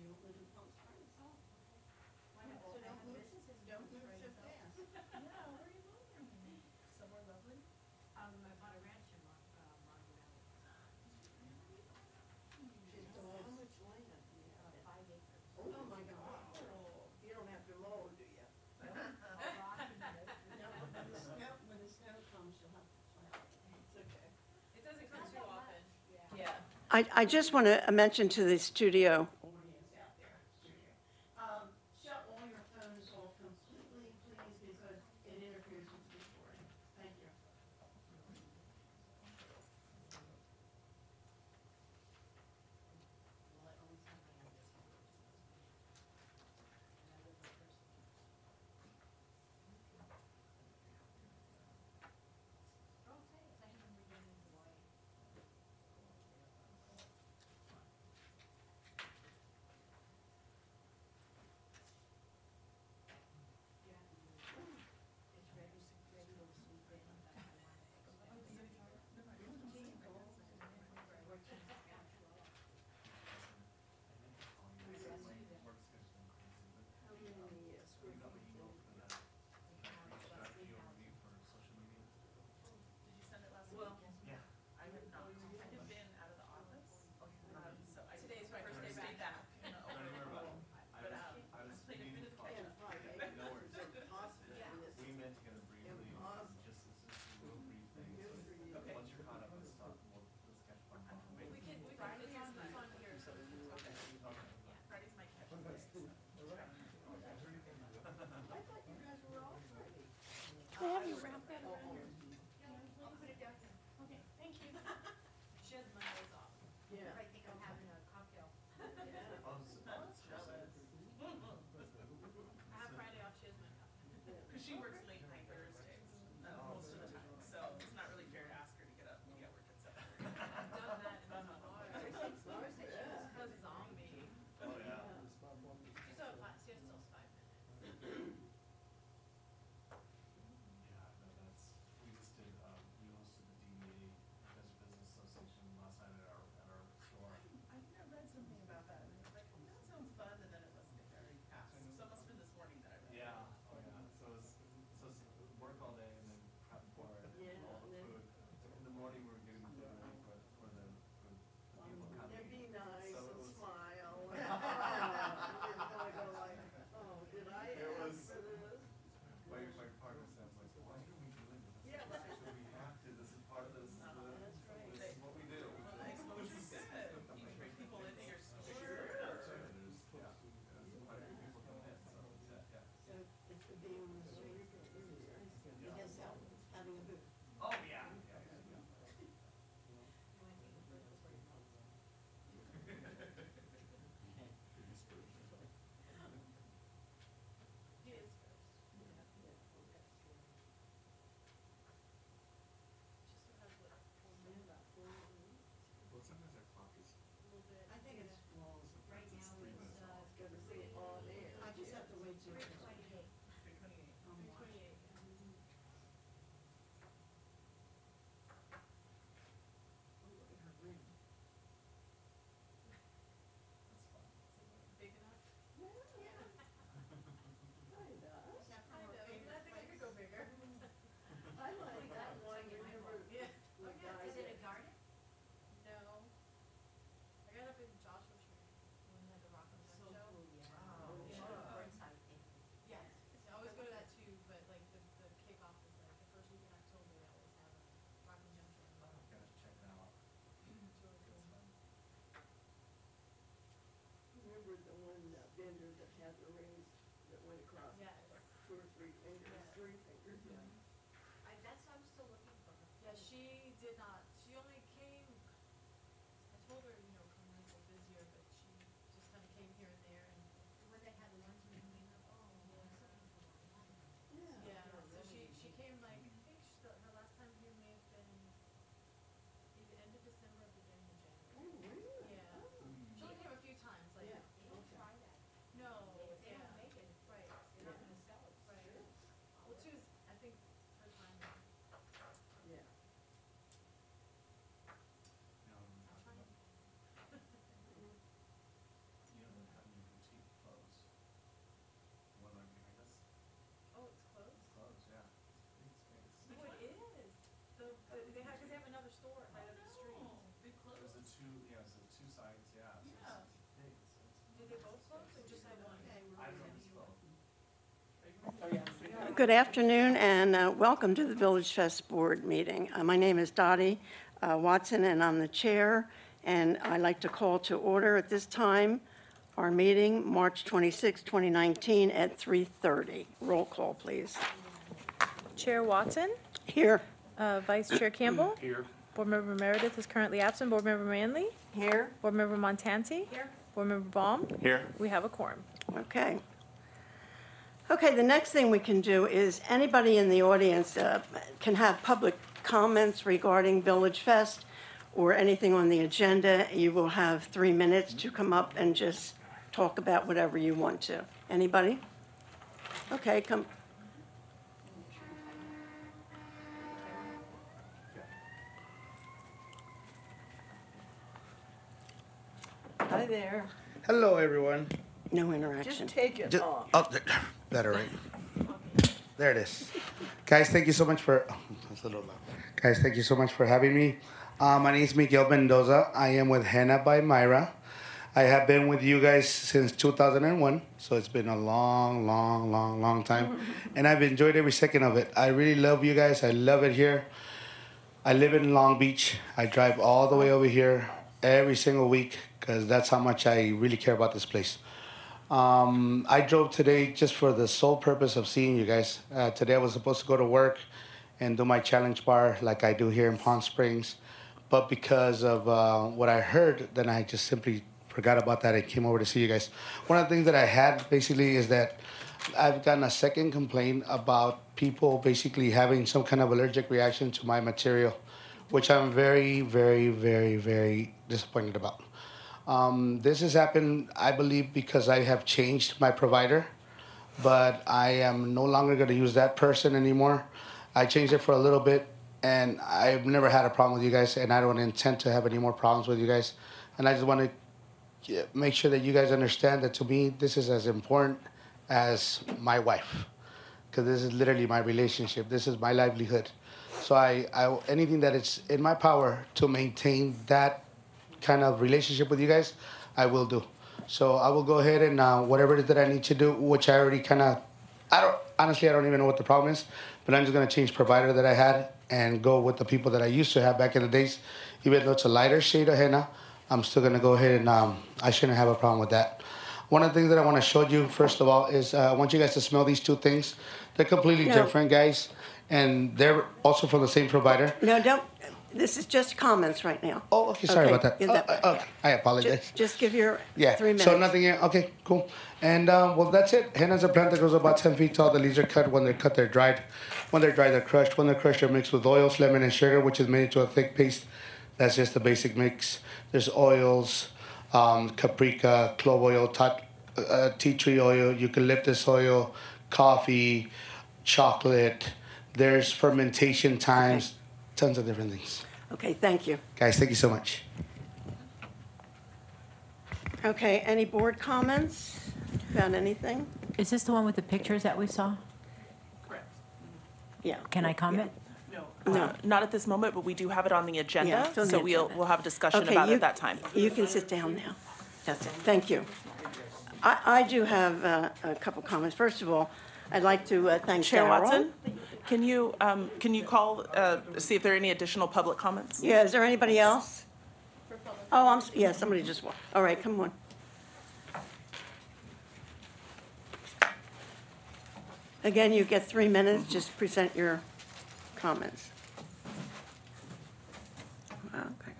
don't live in Palm Springs. Oh, okay. Why not? So So don't move, businesses in don't Palm move so Springs, fast. Yeah, where are you moving? Somewhere lovely? I bought a ranch in Margaret Valley. Really? She's done how much land do you have? 5 acres. Oh my God. You don't have to mow, do you? All rock and No, when the snow comes, you'll have to plow it. It's okay. It doesn't come Not too that often. much, yeah. Yeah. I just want to mention to the studio audience out there, shut all your phones off completely, please, because it interferes with the recording. Thank you. Well, I always have my own business. And I live in person. Oh, say, I haven't been in Hawaii. Yeah, it's ready to sleep in. That's why I wanted to go back. Working actual. How many square feet? Did you send it last week? Well, Yeah. I have not. I have been out of the office. So today's my first day back. But I played a bit of catch up. Friday. No worries. Impossible. Yeah. We meant to get a briefly, Impossible. just a real brief thing. Good for you. Okay. Once you're caught up, let's talk. Let's catch up on Bob. We can, Friday it's is on fun. here, so, okay. Okay. Friday's my catch up day. So. I thought you guys were off Friday. Have you wrapped that around here? I'll put it down here. Okay, thank you. She has Mondays off. Yeah. I think I'm having a cocktail. Yeah. Oh, so that's Jealous. I have Friday off, she has Monday off. Because she works late night Thursdays, most of the time, so it's not really fair to ask her to get up and get work at 7:30. I've done that in my life. Yeah. A zombie. Oh, yeah. She's still 5 minutes. Yeah, no, that's, we just did, we hosted the DBA, Business Association last night at our store. I think I read something about that, and I was like, oh, that sounds fun, and then it wasn't very fast. So it must have been this morning that I read it. Yeah, oh yeah, so it's work all day and then prep for it, Yeah, all the and then- food. In the morning, we were getting food ready for the people coming. And be nice So it and was- smile. You didn't want to go like, oh, did I It ask was- for this? My partner said, like, why are we doing this? Yeah, It's right. actually, we have to, this is part of this, That's right. this is what we do. Well, the exposure's good. You bring people into your store. Sure, there's, yeah, there's quite a few people coming in, so, yeah. So it's the being on the street, it has helped having a booth. Oh, yeah, yeah. He is first. Just so has what, 4 minutes? Well, sometimes our clock is. A little bit. I think it's long. Right now It's 3 minutes it's, off. It's good to see it on air. I just have to wait till. 3:28. 3:28. I'm 3:28. Oh, look at her ring. That's fun. Big enough? Yeah. Kinda. Kind of. I think I could go bigger. I like that one, remember? Yeah. The guy Is it a that- garden? No. I got up in Joshua Tree when we had the Rock and Roll So show. cool, yeah. Oh, yeah. Burnside thing. Yes. I always go to that too, but like the kickoff is like the first week in October. They always have a Rock and Jump show. Oh, gotta check that out. It's really cool. It's fun. Remember the one vendor that had the rings that went across? Yes. Like 2 or 3 fingers, Yeah. 3 fingers. Yeah. I'm still looking for her. Yeah, she did not. She only came. I told her, come when it's a busier, but she just kind of came here and there, and When they had lunch and clean up, oh, I was looking for a long time. yeah. So she came like I think her last time here may have been either end of December or beginning of Oh, January. really? Yeah. Oh. She only came a few times, like Yeah. They don't Okay. try that. no, If they yeah, don't make it, right, they're not gonna sell it. right. Sure. Well, she was, I think, her time. Yeah. sites, yeah. So it's Did they both vote or just that one? I don't know if it's both. Good afternoon and welcome to the VillageFest Board meeting. My name is Dottie Watson and I'm the chair, and I'd like to call to order at this time our meeting, March 26, 2019 at 3:30. Roll call, please. Chair Watson, Here. Vice Chair Campbell, Here. Board Member Meredith is currently absent, Board Member Manley, Here. Board Member Montanti. Here. Board Member Baum. Here. We have a quorum. Okay. Okay, the next thing we can do is anybody in the audience can have public comments regarding Village Fest or anything on the agenda. You will have 3 minutes to come up and just talk about whatever you want to. Anybody? Okay, come. Hi there. Hello, everyone. No interaction. Just take it off. Better, right? There it is. Guys, thank you so much for. Oh, that's a little loud. Guys, thank you so much for having me. My name is Miguel Mendoza. I am with Henna by Myra. I have been with you guys since 2001, so it's been a long time. And I've enjoyed every second of it. I really love you guys. I love it here. I live in Long Beach. I drive all the way over here every single week because that's how much I really care about this place. I drove today just for the sole purpose of seeing you guys. Today I was supposed to go to work and do my challenge bar like I do here in Palm Springs. But because of what I heard, then I just simply forgot about that. I came over to see you guys. One of the things that I had basically is that I've gotten a second complaint about people basically having some kind of allergic reaction to my material, which I'm very disappointed about. This has happened, I believe, because I have changed my provider, but I am no longer going to use that person anymore. I changed it for a little bit, and I've never had a problem with you guys, and I don't intend to have any more problems with you guys. And I just want to make sure that you guys understand that to me, this is as important as my wife, because this is literally my relationship. This is my livelihood. So I anything that is in my power to maintain that kind of relationship with you guys, I will do. So I will go ahead and whatever it is that I need to do, which I already kind of, I don't even know what the problem is, but I'm just going to change provider that I had and go with the people that I used to have back in the days. Even though it's a lighter shade of henna, I'm still going to go ahead and I shouldn't have a problem with that. One of the things that I want to show you, first of all, is I want you guys to smell these two things. They're completely different, guys, and they're also from the same provider. No, don't. This is just comments right now. Oh, okay, sorry about that. Okay, I apologize. Just give your 3 minutes. So nothing here. Okay, cool. And well, that's it. Henna's a plant that grows about 10 feet tall. The leaves are cut. When they're cut, they're dried. When they're dried, they're crushed. When they're crushed, they're mixed with oils, lemon, and sugar, which is made into a thick paste. That's just the basic mix. There's oils, paprika, clove oil, tea tree oil, eucalyptus oil, coffee, chocolate. There's fermentation times, tons of different things. Okay, thank you. Guys, thank you so much. Okay, any board comments about anything? Is this the one with the pictures that we saw? Correct. Yeah. Can I comment? No. Not at this moment, but we do have it on the Yeah, agenda, it's on the so agenda. we'll have a discussion Okay, about it you- at that time. You can sit down now. That's it. Thank you. I do have a couple comments. First of all, I'd like to thank Chair Darrell. Watson, can you call, see if there are any additional public comments? Yeah, is there anybody else? Oh, yeah, somebody just walked. All right, come on. Again, you get 3 minutes. Just present your comments. Okay.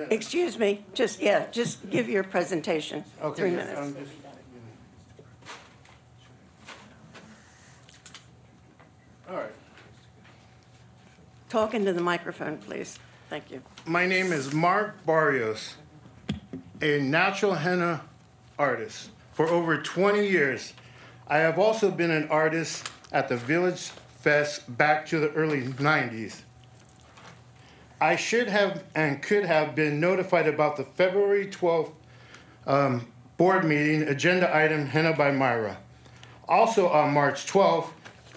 Excuse me, just give your presentation. 3 minutes. All right. Talk into the microphone, please. Thank you. My name is Mark Barrios, a natural henna artist for over 20 years. I have also been an artist at the VillageFest back to the early 90s. I should have and could have been notified about the February 12th board meeting agenda item Henna by Myra. Also on March 12th,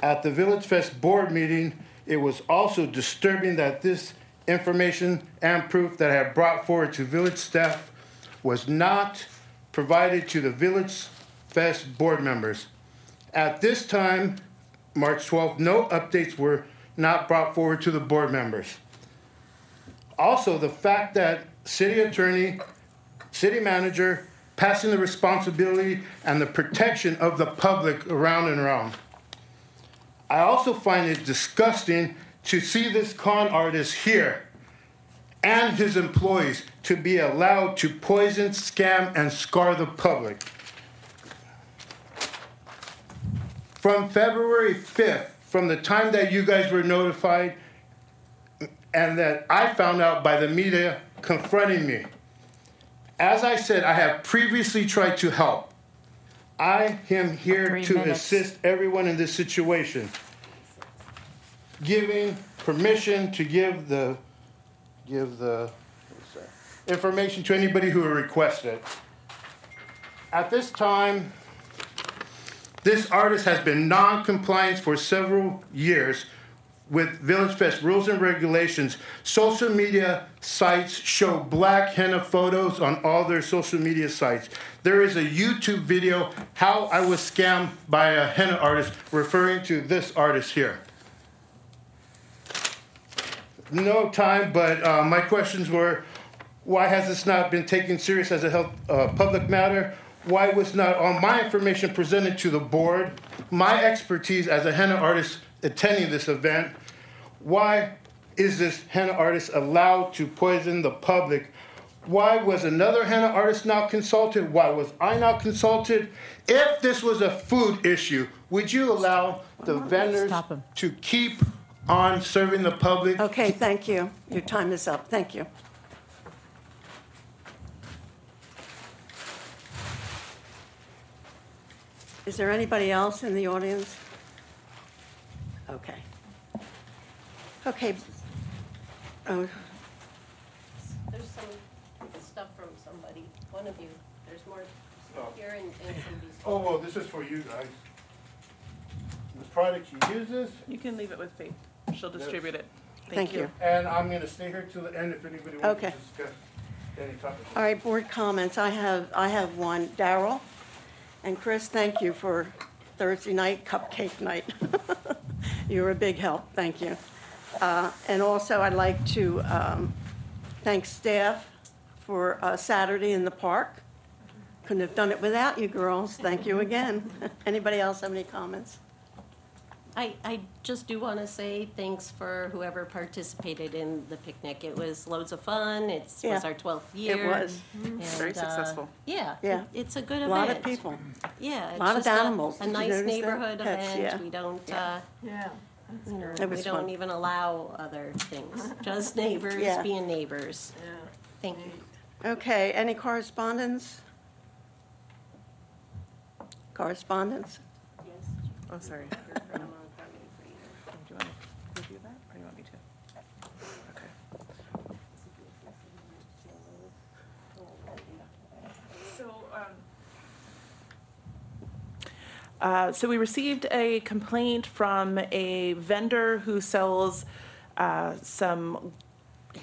at the VillageFest board meeting, it was also disturbing that this information and proof that I had brought forward to village staff was not provided to the VillageFest board members. At this time, March 12th, no updates were not brought forward to the board members. Also, the fact that city attorney, city manager, passing the responsibility and the protection of the public around and around. I also find it disgusting to see this con artist here and his employees to be allowed to poison, scam, and scar the public. From February 5th, from the time that you guys were notified and that I found out by the media confronting me, as I said, I have previously tried to help. I am here 3 to minutes. assist everyone in this situation. Giving permission to give the information to anybody who requested. At this time, this artist has been non-compliant for several years with VillageFest rules and regulations. Social media sites show black henna photos on all their social media sites. There is a YouTube video, how I was scammed by a henna artist, referring to this artist here. No time, but my questions were, why has this not been taken serious as a public matter? Why was not all my information presented to the board? My expertise as a henna artist attending this event. Why is this henna artist allowed to poison the public? Why was another henna artist not consulted? Why was I not consulted? If this was a food issue, would you allow the vendors Stop 'em. to keep on serving the public? Okay, thank you. Your time is up. Thank you. Is there anybody else in the audience? Okay. Okay. Oh, There's some stuff from somebody, one of you. There's more here and somebody's. Oh, well, this is for you guys. The product you use this, You can leave it with Faith. She'll distribute it. thank you. and I'm gonna stay here till the end if anybody wants to Okay. discuss any topic. All right, board comments. I have one. Darrell and Chris, thank you for Thursday night, cupcake night. You were a big help. Thank you. And also, I'd like to thank staff for Saturday in the park. Couldn't have done it without you girls. Thank you again. Anybody else have any comments? I just do want to say thanks for whoever participated in the picnic. It was loads of fun. It was Yeah, our 12th year. It was. and, Very successful. Yeah. Yeah. It's a good A event. lot of people. Yeah. It's Lot of just animals. A Did you nice notice that? neighborhood Pets, event. yeah. We don't, Yeah. you know, It was we don't fun. even allow other things. Just neighbors Yeah. being neighbors. Thank you. Okay, any correspondence? Correspondence? Oh, sorry. Do you want to review that, or do you want me to? Okay. So we received a complaint from a vendor who sells some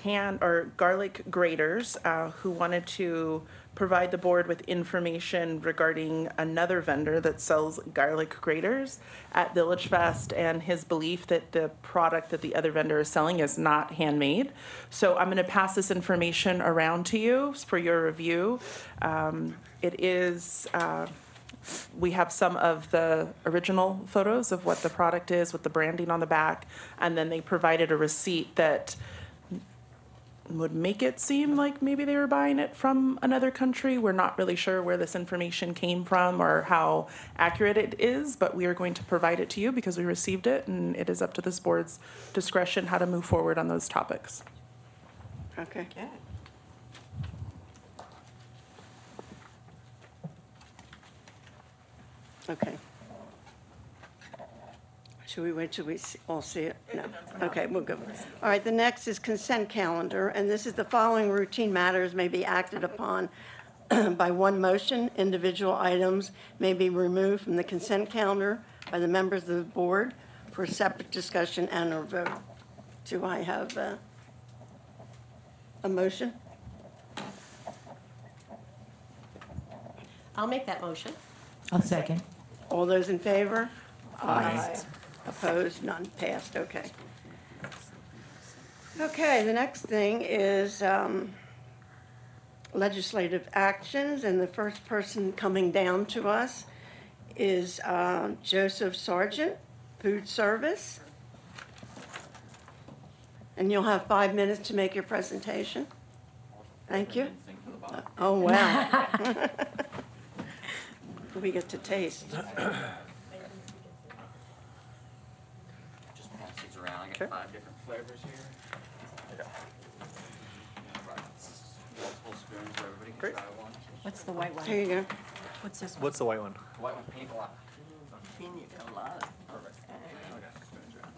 hand or garlic graters, who wanted to provide the board with information regarding another vendor that sells garlic graters at VillageFest, and his belief that the product that the other vendor is selling is not handmade. So I'm going to pass this information around to you for your review. It is, we have some of the original photos of what the product is with the branding on the back, and then they provided a receipt that would make it seem like maybe they were buying it from another country. We're not really sure where this information came from or how accurate it is, but we are going to provide it to you because we received it, and it is up to this board's discretion how to move forward on those topics. Okay. Okay. Should we wait till we all see it? No. Okay, we'll go. All right, the next is consent calendar, and this is the following routine matters may be acted upon by one motion. Individual items may be removed from the consent calendar by the members of the board for separate discussion and or vote. Do I have a motion? I'll make that motion. I'll second. All those in favor? Aye. Opposed? None. Passed. Okay. Okay, the next thing is legislative actions, and the first person coming down to us is Joseph Sargent, Food Service. And you'll have 5 minutes to make your presentation. Thank you. Oh, wow. We get to taste. Just pass these around. I got 5 different flavors here. Multiple spoons where everybody can try one. What's the white one? Here you go. What's this one? What's the white one? White one, pina colada. Pina colada. Perfect. Okay, spoons around.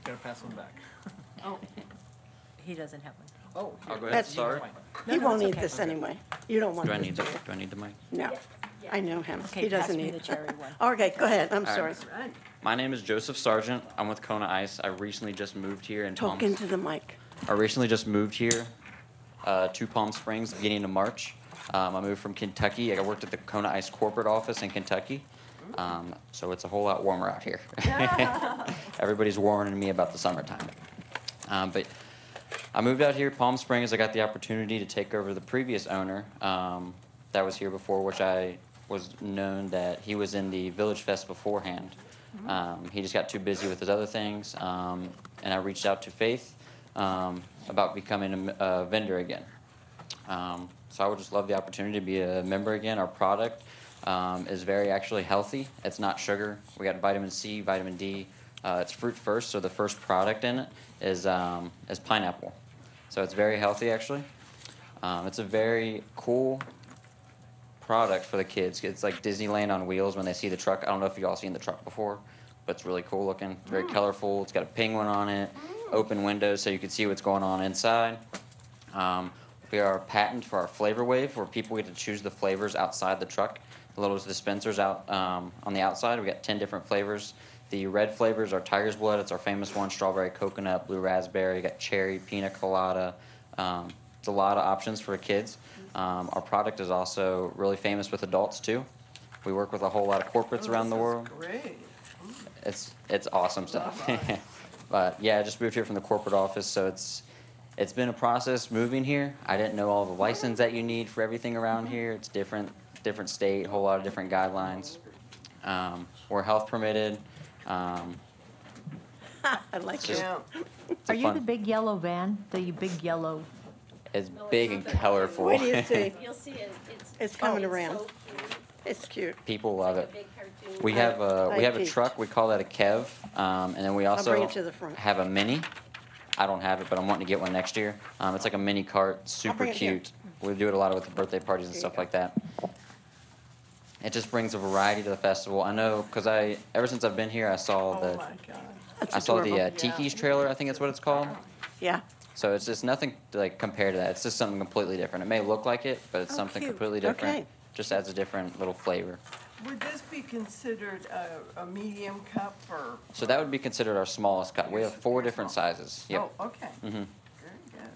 Gotta pass one back. Oh, he doesn't have one. Oh, I'll go ahead and That's- start. He won't eat this anyway. You don't want Do I this, need do the, you? do I need the mic? No. I know him. Okay, He pass doesn't me eat. the cherry one. Okay, go ahead. I'm All sorry. right. My name is Joseph Sargent. I'm with Kona Ice. I recently just moved here in Talk Palm. into the mic. I recently just moved here to Palm Springs, beginning of March. I moved from Kentucky. I worked at the Kona Ice corporate office in Kentucky. So it's a whole lot warmer out here. Everybody's warning me about the summertime. But I moved out here, Palm Springs. I got the opportunity to take over the previous owner that was here before, which I was known that he was in the VillageFest beforehand. He just got too busy with his other things, and I reached out to Faith about becoming a vendor again. So I would just love the opportunity to be a member again. Our product is very actually healthy. It's not sugar. We got vitamin C, vitamin D. It's fruit first, so the first product in it is pineapple. So it's very healthy actually. It's a very cool product for the kids. It's like Disneyland on wheels when they see the truck. I don't know if you all seen the truck before, but it's really cool looking. It's very colorful. It's got a penguin on it, open windows so you can see what's going on inside. We are patent for our flavor wave where people get to choose the flavors outside the truck. The little dispensers out on the outside. We got 10 different flavors. The red flavors are Tiger's Blood. It's our famous one. Strawberry, coconut, blue raspberry. Got cherry, pina colada. It's a lot of options for kids. Our product is also really famous with adults too. We work with a whole lot of corporates around the world. Great. It's awesome stuff. But yeah, I just moved here from the corporate office, so it's been a process moving here. I didn't know all the license that you need for everything around here. It's different state, a whole lot of different guidelines. We're health permitted. I like Just- you. Are you fun- the big yellow van? The big yellow? It's big and colorful. Wait till you see. You'll see it. It's coming so around. cute. It's cute. People love A it. big cartoon. We have a peeked. truck. We call that a Kev, and then we also bring it to the front. have a mini. I don't have it, but I'm wanting to get one next year. It's like a mini cart, super bring it here. cute. We do it a lot with the birthday parties and Here you stuff go. like that. It just brings a variety to the festival. I know because ever since I've been here, I saw Oh, my God. That's I saw the adorable. Tiki's trailer. I think that's what it's called. Yeah. So it's just nothing like compared to that. It's just something completely different. It may look like it, but it's something cute. completely different. Okay. Just adds a different little flavor. Would this be considered a medium cup or? So that would be considered our smallest cup. We have 4 different sizes. Yep. Oh, okay. Mhm. Very good.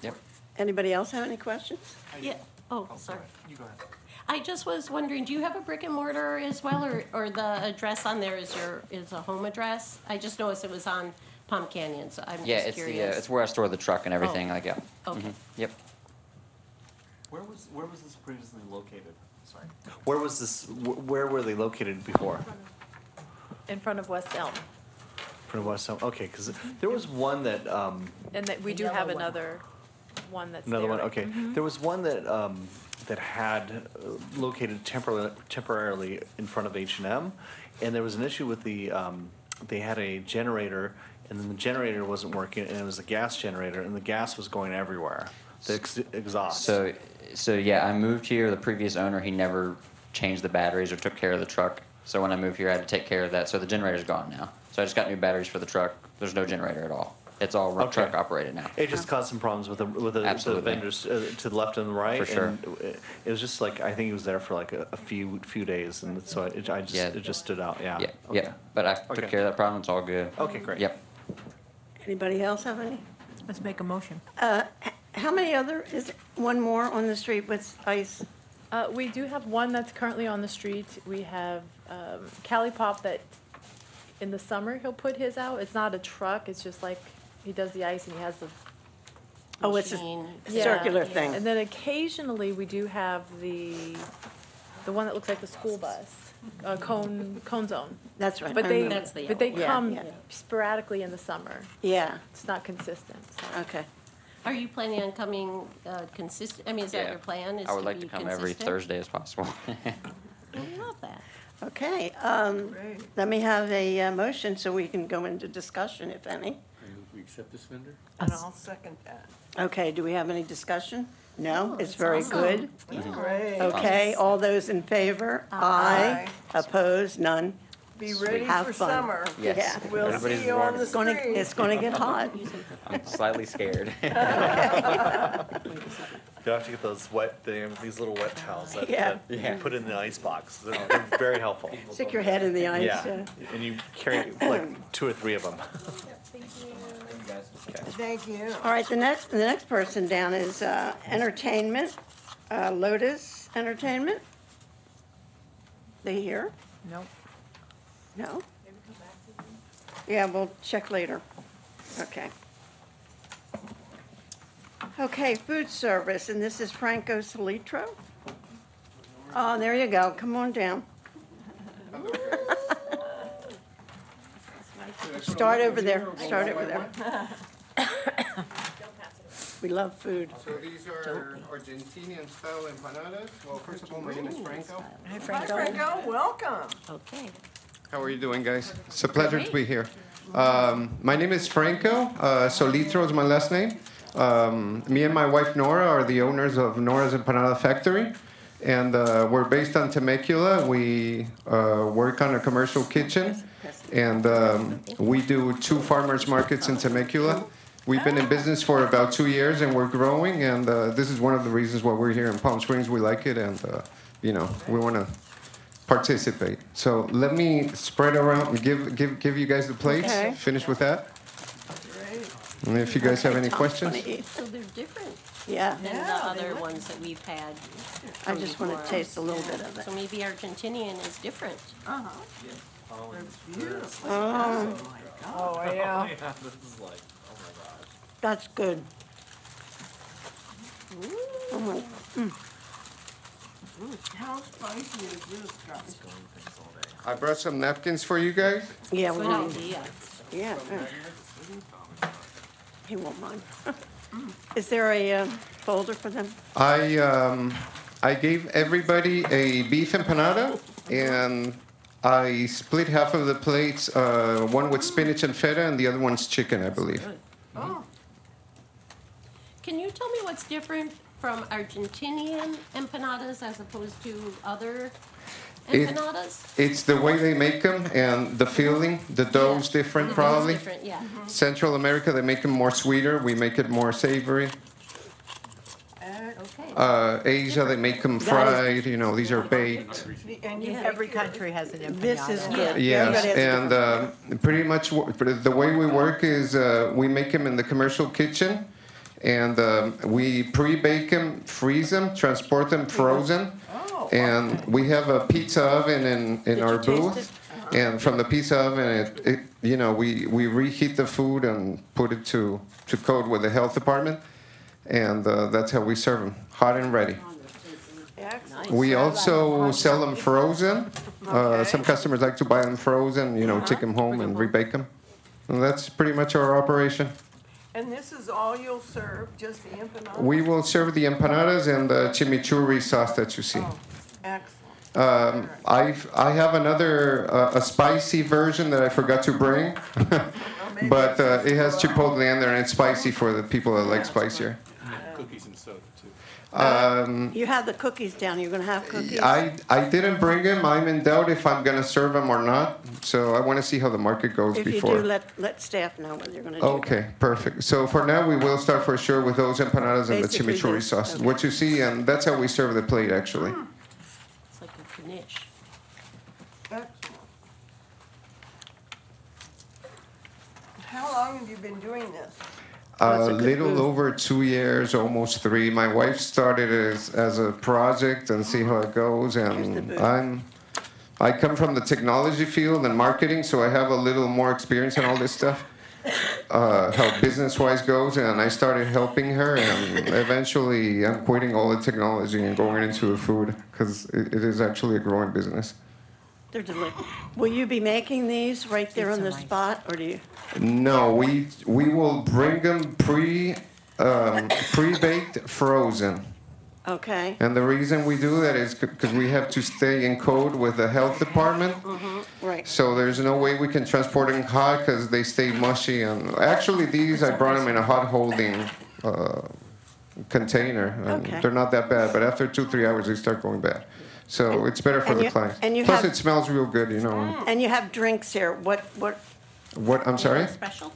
Yep. Anybody else have any questions? Yeah, oh, sorry. You go ahead. I just was wondering, do you have a brick and mortar as well, or the address on there is a home address? I just noticed it was on Palm Canyon, so I'm Yeah, just it's curious. it's where I store the truck and everything. Oh. Like yeah. Okay. Mhm. Yep. Where was this previously located? Sorry. Where were they located before? In front of West Elm. From West Elm. Okay, because there was one that And that we The do have yellow one. another one that's another there. one. Okay, there was one that that had located temporarily in front of H&M, and there was an issue with the they had a generator, and then the generator wasn't working, and it was a gas generator, and the gas was going everywhere. The exhaust. So yeah, I moved here. The previous owner, he never changed the batteries or took care of the truck. So when I moved here, I had to take care of that. So the generator's gone now. So I just got new batteries for the truck. There's no generator at all. It's all Okay. truck operated now. It just caused some problems with the Absolutely. vendors to the left and the right. For sure. And it was just like, I think he was there for like a few days, and so it just stood out. Yeah. Yeah, Okay. yeah. But I took Okay. care of that problem. It's all good. Okay, great. Yep. Anybody else have any? Let's make a motion. How many other, is one more on the street with ice? We do have one that's currently on the street. We have Cali Pop that in the summer he'll put his out. It's not a truck, it's just like he does the ice and he has the Oh, it's a Machine. circular Yeah. thing. And then occasionally we do have the one that looks like the school bus, cone zone. That's right. But I they remember. That's the but they yellow. Yeah, come yeah. sporadically in the summer. Yeah, It's not consistent. So. okay. Are you planning on coming consistent, I mean, is that Yeah. your plan, is I would to like to be come every consistent? Thursday as possible. I love that. Okay, Great. let me have a motion so we can go into discussion, if any. We accept this vendor? And I'll second that. Okay, do we have any discussion? No, it's it's very awesome. good. Great. Okay, all those in favor? Aye. Opposed? None? Be ready Have for fun. summer. Yes. Yeah. We'll Everybody's see you on warm. the It's gonna, street. it's gonna get hot. I'm slightly scared. You have to get these little wet towels that Yeah. you put in the ice box. They're very helpful. Stick your head in the ice. Yeah, and you carry like 2 or 3 of them. Thank you. All right, the next person down is entertainment, Lotus Entertainment. They here? Nope. No? Yeah, we'll check later. Okay. Okay, food service, and this is Franco Salitro. Oh, there you go. Come on down. Start over there. Start over there. We love food. So these are Argentinian style empanadas. Well, first of all, my name is Franco. Hi, Hi, Franco. Franco, welcome. Okay. How are you doing, guys? It's a pleasure to be here. My name is Franco. Solitro is my last name. Me and my wife Nora are the owners of Nora's Empanada Factory. And we're based on Temecula. We work on a commercial kitchen. And we do 2 farmers markets in Temecula. We've been in business for about 2 years, and we're growing. And this is one of the reasons why we're here in Palm Springs. We like it, and we want to participate. So let me spread around and give you guys the plates. Okay. Finish with that. Great. And if you guys have any Tom's questions. gonna eat. So they're different Yeah, than the Yeah, they other look- ones that we've had. I from just want before to taste a us. little bit of it. So maybe Argentinian is different. Beautiful. Oh, Oh, yeah. that's good. Oh my, How spicy is this, guys? I brought some napkins for you guys. yeah, we Good need, idea. yeah. He won't mind. Is there a folder for them? I gave everybody a beef empanada, and I split half of the plates, one with spinach and feta, and the other one's chicken, I believe. Oh, Can you tell me what's different from Argentinian empanadas as opposed to other It- empanadas? It's the way they make them and the feeling. The dough's Yeah. different, The dough's probably. different, yeah. Central America, they make them more sweeter. We make it more savory. Okay. Asia, they make them fried. These are baked. and you Every country has an empanada. This is good. Yes, Everybody has a and different- pretty much the way we work is we make them in the commercial kitchen, and we pre-bake them, freeze them, transport them frozen, Oh, and we have a pizza oven in our you taste booth. And from the pizza oven, we reheat the food and put it to code with the health department, and that's how we serve them, hot and ready. excellent. We also sell them frozen. Some customers like to buy them frozen, take them home and rebake them. And that's pretty much our operation. And this is all you'll serve, just the empanada? We will serve the empanadas and the chimichurri sauce that you see. Oh, excellent. I have another a spicy version that I forgot to bring, but it has chipotle in there and it's spicy for the people that like spicier. Cookies and soda, too. You have the cookies down. You're going to have cookies? I didn't bring them. I'm in doubt if I'm going to serve them or not. So I want to see how the market goes If before. you do, let staff know whether you're going to do that. Okay, perfect. So for now, we will start for sure with those empanadas and the Basically chimichurri this, sauce. okay. What you see, and that's how we serve the plate, actually. It's like a niche. Excellent. How long have you been doing this? That's A a good little move. over 2 years, almost 3. My wife started as a project and see how it goes. Here's the And booth. I come from the technology field and marketing, so I have a little more experience in all this stuff, how business-wise goes. And I started helping her, and eventually I'm quitting all the technology and going into the food because it is actually a growing business. They're delicious. Will you be making these right there on the spot, or do you? No, we will bring them pre-baked, frozen. Okay. And the reason we do that is because we have to stay in code with the health department. Right. So there's no way we can transport them hot because they stay mushy. And actually, these I brought them in a hot holding container. And Okay. they're not that bad, but after 2-3 hours, they start going bad. So it's better for and the you- clients. and you Plus, have- it smells real good, you know. And you have drinks here. What? What? I'm sorry. Special?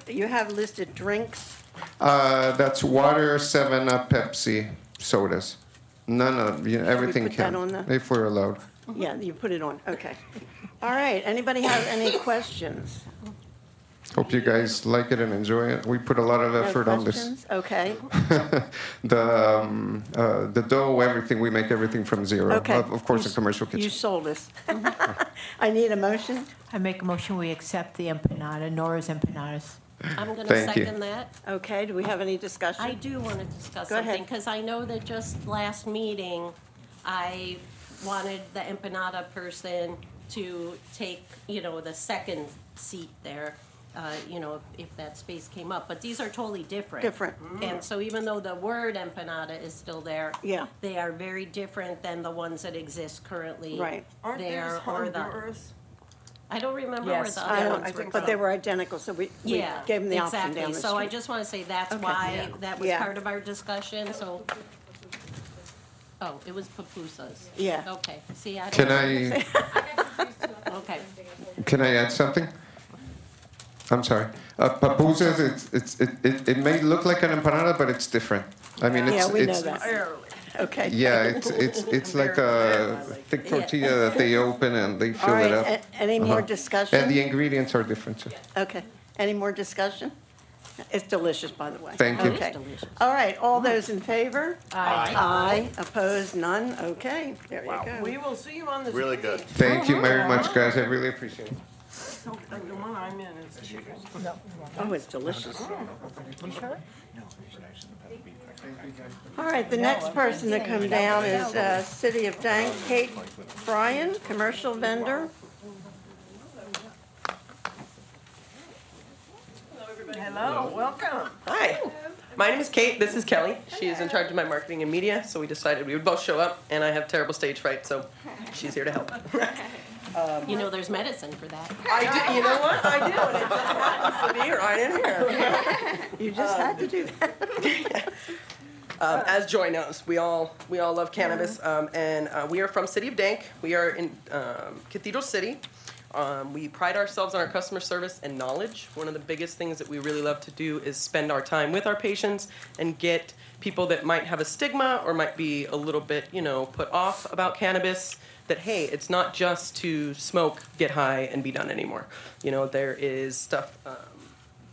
You have listed drinks. That's water, 7-Up, Pepsi, sodas. None of everything put that can on the- if we're allowed. Yeah, you put it on. Okay. All right. Anybody have any questions? Hope you guys like it and enjoy it. We put a lot of No effort on this. questions? Okay. The dough, everything, we make everything from zero. Okay. Of course, a commercial You kitchen. sold us. I need a motion. I make a motion, we accept the empanada, Nora's empanadas. I'm going to Thank you. second that. Okay. Do we have any discussion? I do want to discuss Go ahead. something, because I know that just last meeting, I wanted the empanada person to take, the second seat there, if that space came up. But these are totally different. Different. And so even though the word empanada is still there, Yeah. they are very different than the ones that exist currently Right. Aren't these there, or the, Honduras? I don't remember Yes. where the I other don't, ones were think but from. they were identical, so we Yeah, gave them the option exactly. down the street. So I just want to say that's Okay. why that was Yeah. part of our discussion, so. Oh, it was pupusas. Yeah. Okay, see, I Can don't. I Okay, can I add something? I'm sorry. Papuzas, it may look like an empanada, but it's different. I mean, Yeah, we know it's that. Barely. Okay. yeah, it's like a thick tortilla that they open and they All fill right. it up. Any more And the discussion? ingredients are different too. Okay. Any more discussion? It's delicious, by the way. Thank you. Okay. It is delicious. All right. All those in favor? Aye. Aye. Opposed? None? Okay. There you go. We will see you on the. Really good. Thank you very much, guys. I really appreciate it. So, the one I'm in is chicken. Oh, it's delicious. All right, the next person to come down is City of Dank, Kate Bryan, commercial vendor. Hello, welcome. Hi, my name is Kate. This is Kelly. She is in charge of my marketing and media, so we decided we would both show up, and I have terrible stage fright, so she's here to help. There's medicine for that. I do, you know what? I do, and it just happens to be right in here. You just had to do that. As Joy knows, we all love cannabis, and we are from City of Dank. We are in Cathedral City. We pride ourselves on our customer service and knowledge. One of the biggest things that we really love to do is spend our time with our patients and get people that might have a stigma or might be a little bit, put off about cannabis, that, hey, it's not just to smoke, get high, and be done anymore. There is stuff,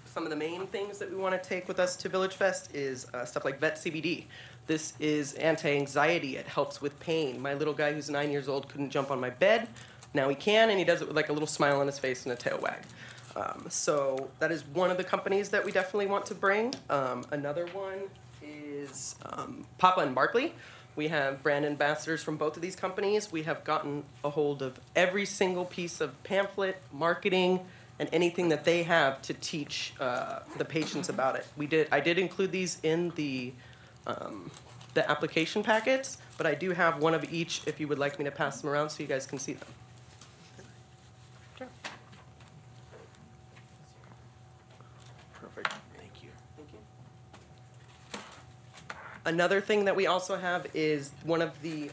some of the main things that we want to take with us to VillageFest is stuff like vet CBD. This is anti-anxiety. It helps with pain. My little guy who's 9 years old couldn't jump on my bed. Now he can, and he does it with like a little smile on his face and a tail wag. So that is one of the companies that we definitely want to bring. Another one is Papa and Barkley. We have brand ambassadors from both of these companies. We have gotten a hold of every single piece of pamphlet, marketing, and anything that they have to teach the patients about it. I did include these in the application packets, but I do have one of each if you would like me to pass them around so you guys can see them. Perfect. Thank you. Thank you. Another thing that we also have is one of the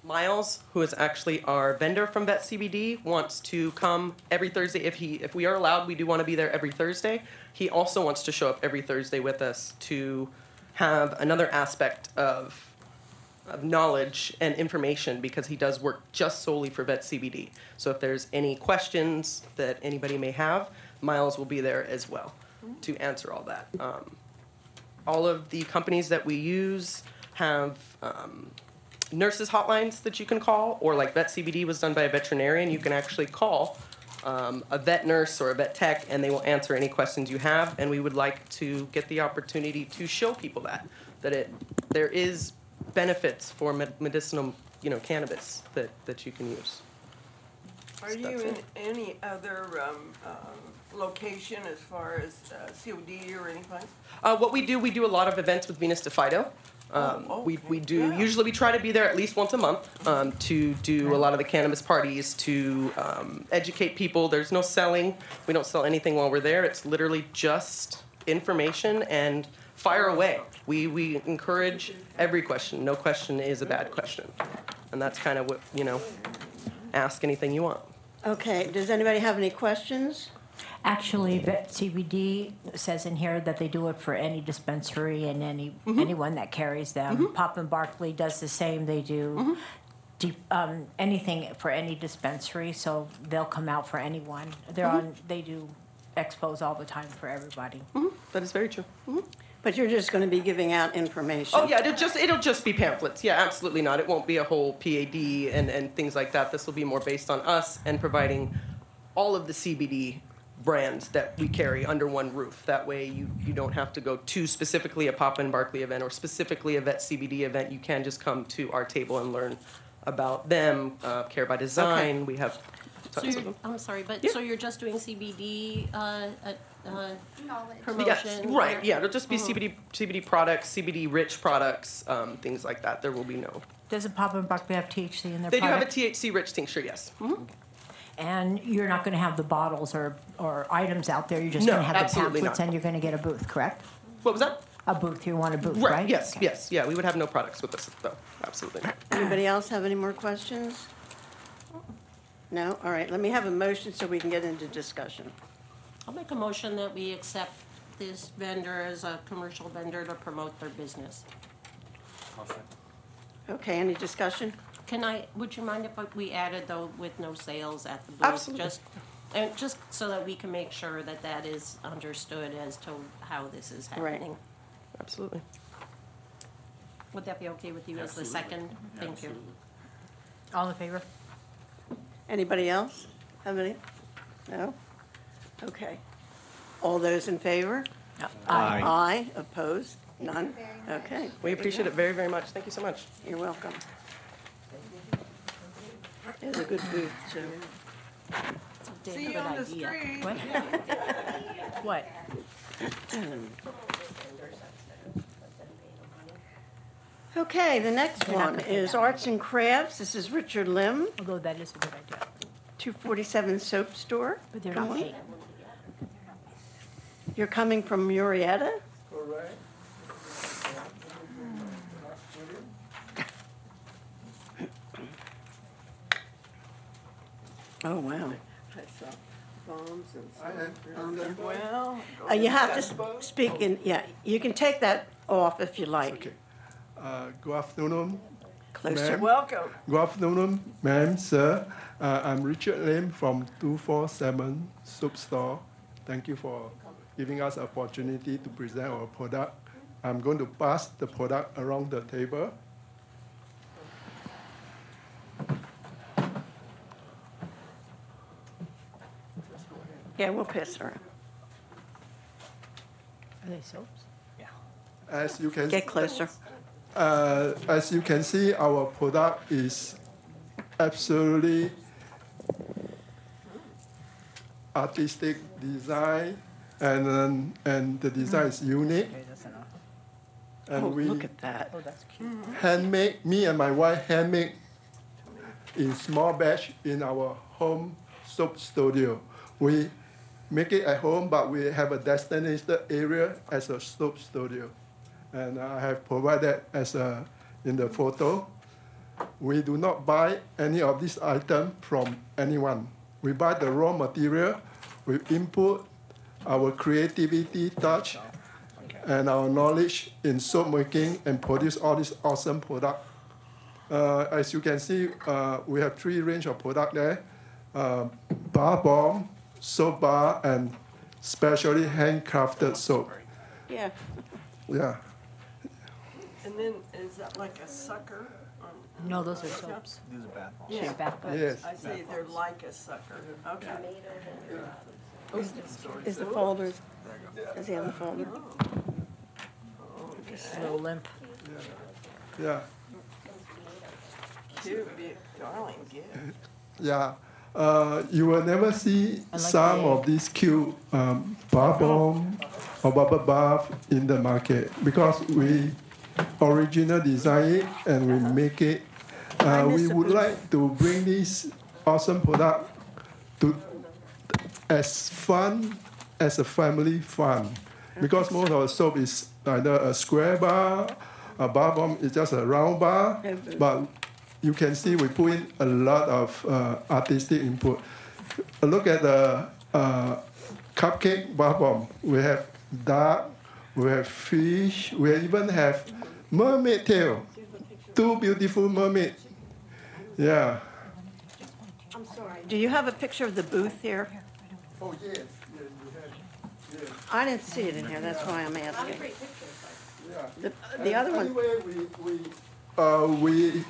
Miles, who is actually our vendor from Vet CBD, wants to come every Thursday. If we are allowed, we do want to be there every Thursday. He also wants to show up every Thursday with us to have another aspect of knowledge and information, because he does work just solely for Vet CBD. So if there's any questions that anybody may have, Miles will be there as well to answer all that. All of the companies that we use have nurses hotlines that you can call, or like Vet CBD was done by a veterinarian, you can actually call a vet nurse or a vet tech, and they will answer any questions you have. And we would like to get the opportunity to show people that there is benefits for medicinal, cannabis that you can use. Are you in any other location as far as COD or anything? What we do a lot of events with Venus de Fido. We do, usually we try to be there at least once a month to do a lot of the cannabis parties, to educate people. There's no selling. We don't sell anything while we're there. It's literally just information and fire away. We encourage every question. No question is a bad question. And that's kind of what, ask anything you want. Okay, does anybody have any questions? Actually, Vet CBD says in here that they do it for any dispensary and anyone that carries them. Pop and Barkley does the same. They do anything for any dispensary, so they'll come out for anyone. They do expos all the time for everybody. That is very true. But you're just going to be giving out information. Oh yeah, it'll just be pamphlets. Yeah, absolutely not. It won't be a whole PAD and things like that. This will be more based on us and providing all of the CBD brands that we carry under one roof. That way you don't have to go to specifically a Pop and Barkley event or specifically a Vet CBD event. You can just come to our table and learn about them. Care by Design. We have tons of them. I'm sorry, but so you're just doing CBD promotion? Yes, right. Yeah, it'll just be CBD products, CBD rich products, things like that. There will be no. Doesn't Pop and Barkley have THC in their They product? do have a THC rich tincture, yes. And you're not going to have the bottles or items out there. You're just going to have the absolutely pamphlets, not. and you're going to get a booth, correct? What was that? A booth. You want a booth, right? Yes, yes, yeah. We would have no products with us, though. Absolutely. Anybody else have any more questions? No? All right, let me have a motion so we can get into discussion. I'll make a motion that we accept this vendor as a commercial vendor to promote their business. Okay, any discussion? Would you mind if we added though with no sales at the booth? Absolutely. Just so that we can make sure that is understood as to how this is happening. Absolutely. Would that be okay with you as the second? Thank you. All in favor? Anybody else have any? No? Okay. All those in favor? Aye. Aye. Opposed? None? Okay. We appreciate it very, very much. Thank you so much. You're welcome. It's a good booth, too. See you on the street. What? Okay, the next one is Arts and Crafts. This is Richard Lim, Although that is a good idea. 247 Soap Store. But they're not paid. You're coming from Murrieta? Correct. Oh, wow. Well, You have to speak in, you can take that off if you like. Okay. Good afternoon. Closer. Ma'am. welcome. Good afternoon, ma'am, sir. I'm Richard Lim from 247 Soap Store. Thank you for giving us an opportunity to present our product. I'm going to pass the product around the table. Yeah, we'll pass it around. Are they soaps? As you can Get closer. As you can see, our product is absolutely artistic design, and the design is unique. And Oh, we look at that. handmade. Me and my wife handmade in small batch in our home soap studio. We make it at home, but we have a designated area as a soap studio. and I have provided as in the photo. We do not buy any of these items from anyone. We buy the raw material, we input our creativity touch and our knowledge in soap making and produce all this awesome product. As you can see, we have 3 range of product there. Bar bomb, soap bar, and specially handcrafted soap. Yeah. Yeah. And then, is that like a sucker? No, those are soaps. These are bath bombs. Yeah. Bath bombs. Yes. I say they're like a sucker. Okay. Is the folder, does he have the folder? Just a little limp. Yeah. Cute, big, darling gift. Yeah. You will never see like some the of these cute bar bomb or bubble bath in the market because we original design it and we make it. We would like to bring this awesome product to as fun as a family fun because most of the soap is either a square bar, a bar bomb is just a round bar, but you can see we put in a lot of artistic input. Look at the cupcake bar bomb. We have duck, we have fish, we even have mermaid tail. 2 beautiful mermaids. Yeah. I'm sorry. Do you have a picture of the booth here? Oh, yes. I didn't see it in here, that's why I'm asking. Yeah. The other one, Anyway, we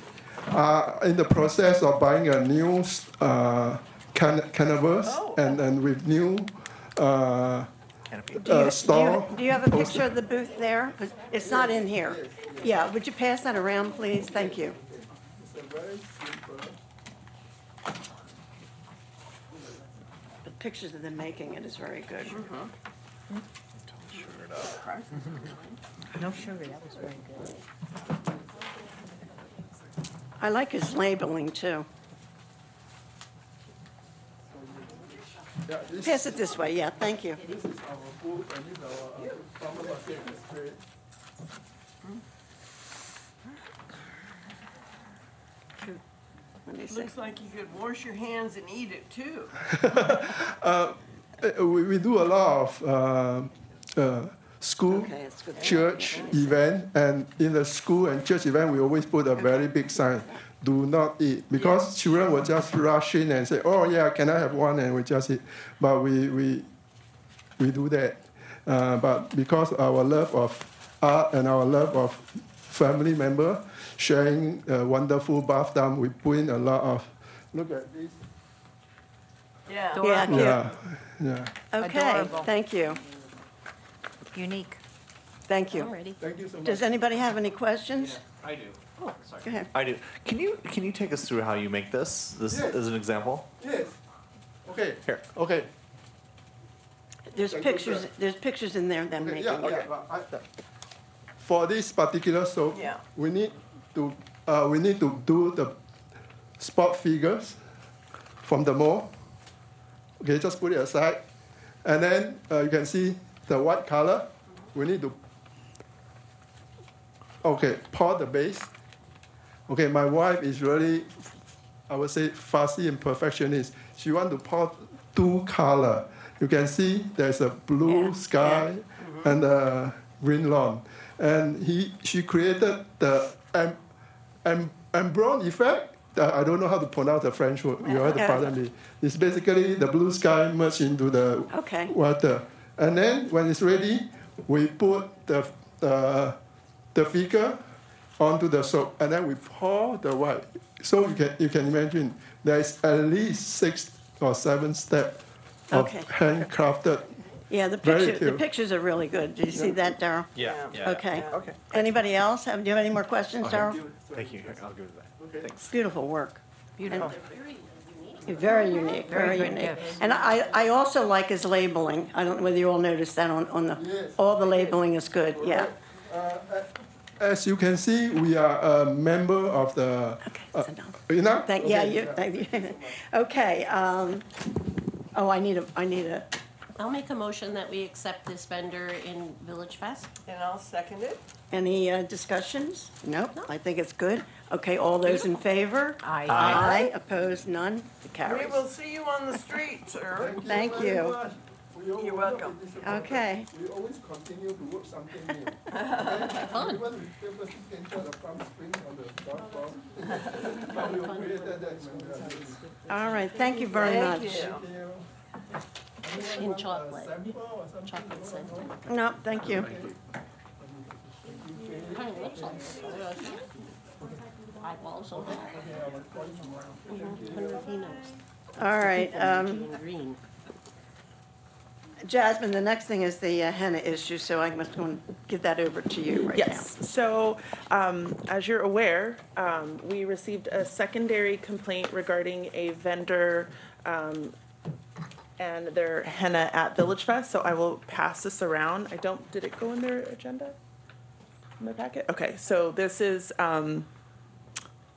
are in the process of buying a new canvas and with new store. do you have a picture of the booth there? 'Cause it's not in here. Yeah, would you pass that around, please? Thank you. The pictures of them making it is very good. No sugar, that was very good. I like his labeling, too. Yeah, Pass it this way, yeah, thank you. This is our booth and this is our farmer market display. Let me see. Looks like you could wash your hands and eat it too. We do a lot of school, Okay, it's good. church event, and in the school and church event, we always put a very big sign, do not eat, because children will just rush in and say, oh yeah, can I have one, and we just eat. But we do that. But because our love of art and our love of family member, sharing a wonderful bath time, we put in a lot of, look at this. Yeah. Yeah, cute. Yeah. Okay, Adorable. thank you. Unique. Thank you. Alrighty. Thank you so much. Does anybody have any questions? I do. Go ahead. I do. Can you take us through how you make this? This Yes. as an example. Yes. Okay. Here. Okay. There's pictures in there of them making Yeah, it. okay. For this particular soap, Yeah. we need to do the spot figures from the mold. Okay, just put it aside, and then you can see the white color. We need to pour the base. Okay, my wife is really, I would say, fussy and perfectionist. She want to pour 2 color. You can see there's a blue sky and a green lawn. And she created the embron effect. I don't know how to pronounce the French word. You have to pardon me. It's basically the blue sky merged into the water. And then when it's ready, we put the figure onto the soap, and then we pour the white. So you can imagine there's at least 6 or 7 steps of handcrafted. Yeah, the pictures are really good. Do you see that, Darryl? Yeah. Okay. Anybody else? Do you have any more questions, Darryl? Thank you. Here, I'll give it back. Thanks. Beautiful work. Beautiful. Very unique, very good unique. gifts. And I also like his labeling. I don't know whether you all noticed that on the, all the labeling is good, yeah. As you can see, we are a member of the. Sit down. You know? Thank you. Okay, I need a I'll make a motion that we accept this vendor in VillageFest. And I'll second it. Any discussions? Nope, I think it's good. Okay, all those in favor? Aye. Aye, opposed, none, it We carries. will see you on the street, sir. Thank very you. much. We all You're work welcome. with this project. Okay. We always continue to work something new. Fun. Even we previously painted the Palm Springs on the golf course. But we created that when we are doing it. All right, thank you very Thank much. you. Thank you. Anyone In want a chocolate. sample or something? Chocolate sample. No, thank you. Kind of looks like eyeballs on that. All right, Green. Jasmine, the next thing is the Henna issue, so I must go and give that over to you right now. Yes, so as you're aware, we received a secondary complaint regarding a vendor and their henna at VillageFest, so I will pass this around. Did it go in their agenda? In my packet? Okay, so this is,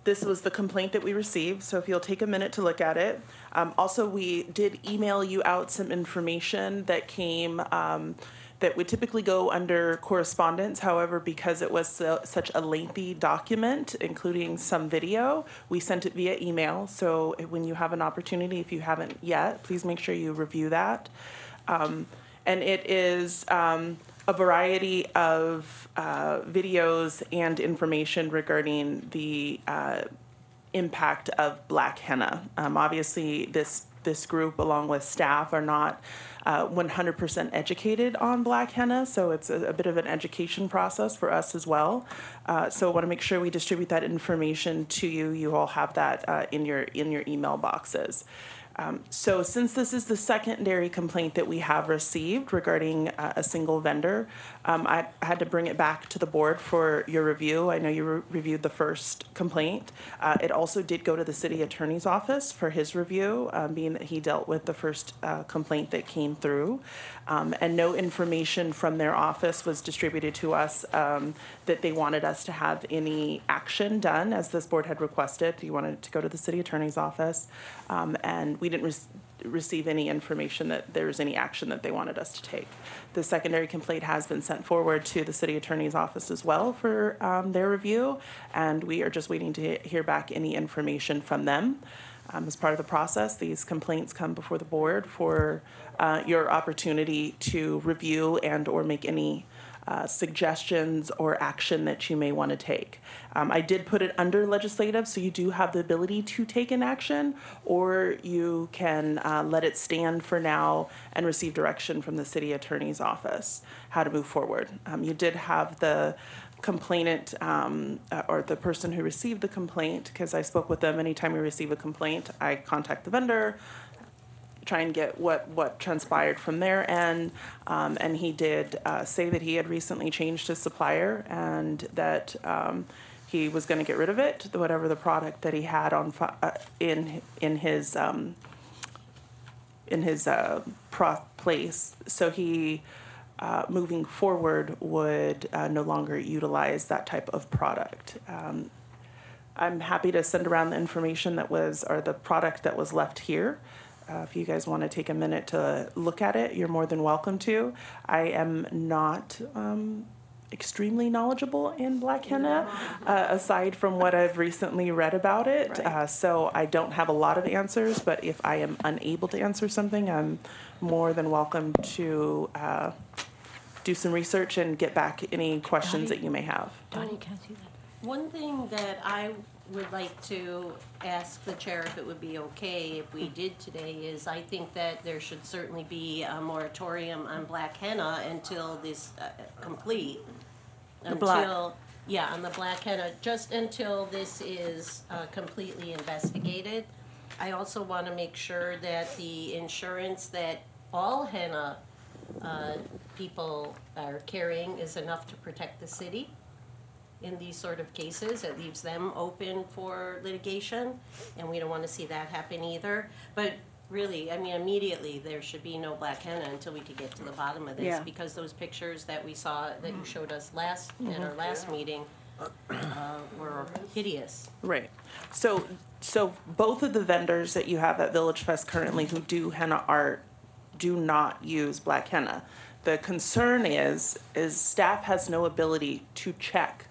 this was the complaint that we received, so if you'll take a minute to look at it. Also, we did email you out some information that came, that would typically go under correspondence. However, because it was such a lengthy document, including some video, we sent it via email. So when you have an opportunity, if you haven't yet, please make sure you review that. And it is a variety of videos and information regarding the impact of black henna. Obviously, this group, along with staff, are not 100% educated on black henna, so it's a bit of an education process for us as well. So I want to make sure we distribute that information to you. You all have that in your email boxes. So since this is the secondary complaint that we have received regarding a single vendor, I had to bring it back to the board for your review. I know you reviewed the first complaint. It also did go to the city attorney's office for his review, being that he dealt with the first complaint that came through. And no information from their office was distributed to us that they wanted us to have any action done, as this board had requested. You wanted it to go to the city attorney's office, and we didn't receive any information that there was any action that they wanted us to take. The secondary complaint has been sent forward to the city attorney's office as well for their review, and we are just waiting to hear back any information from them. As part of the process, these complaints come before the board for your opportunity to review and or make any suggestions or action that you may want to take. I did put it under legislative, so you do have the ability to take an action, or you can let it stand for now and receive direction from the city attorney's office how to move forward. You did have the complainant or the person who received the complaint, because I spoke with them. Anytime we receive a complaint, I contact the vendor, try and get what transpired from their end, and he did say that he had recently changed his supplier and that he was going to get rid of it, whatever the product that he had on in his place. So he moving forward would no longer utilize that type of product. I'm happy to send around the information that was, or the product that was left here. If you guys want to take a minute to look at it, you're more than welcome to. I am not extremely knowledgeable in black henna, aside from what I've recently read about it. Right. So I don't have a lot of answers, but if I am unable to answer something, I'm more than welcome to do some research and get back any questions that you may have. Donnie, can I see that? One thing that I would like to ask the chair if it would be okay if we did today is I think that there should certainly be a moratorium on black henna until this complete. The black. Yeah, on the black henna, just until this is completely investigated. I also want to make sure that the insurance that all henna people are carrying is enough to protect the city. In these sort of cases, it leaves them open for litigation, and we don't want to see that happen either. But really, I mean, immediately, there should be no black henna until we could get to the bottom of this, Yeah. because those pictures that we saw, that you showed us at our last meeting, were hideous. Right. So both of the vendors that you have at VillageFest currently who do henna art do not use black henna. The concern is staff has no ability to check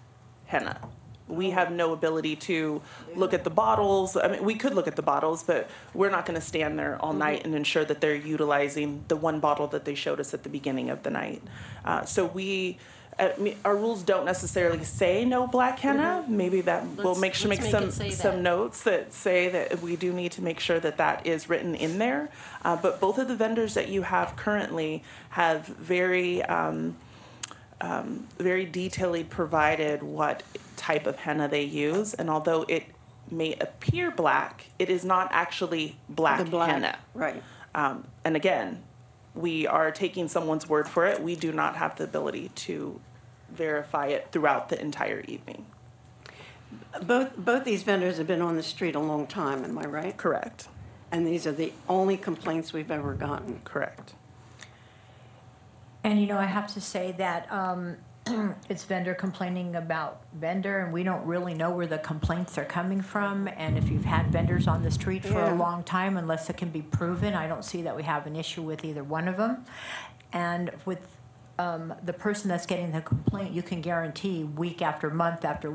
henna. We have no ability to look at the bottles. I mean, we could look at the bottles, but we're not going to stand there all night and ensure that they're utilizing the one bottle that they showed us at the beginning of the night. So our rules don't necessarily say no black henna. Maybe that we'll make some notes that say that we do need to make sure that that is written in there. But both of the vendors that you have currently have very detailedly provided what type of henna they use, and although it may appear black, it is not actually black henna. Right. And again, we are taking someone's word for it. We do not have the ability to verify it throughout the entire evening. Both these vendors have been on the street a long time, am I right? Correct. And these are the only complaints we've ever gotten. Correct. And, you know, I have to say that it's vendor complaining about vendor, and we don't really know where the complaints are coming from. And if you've had vendors on the street for a long time, unless it can be proven, I don't see that we have an issue with either one of them. And with the person that's getting the complaint, you can guarantee week after month after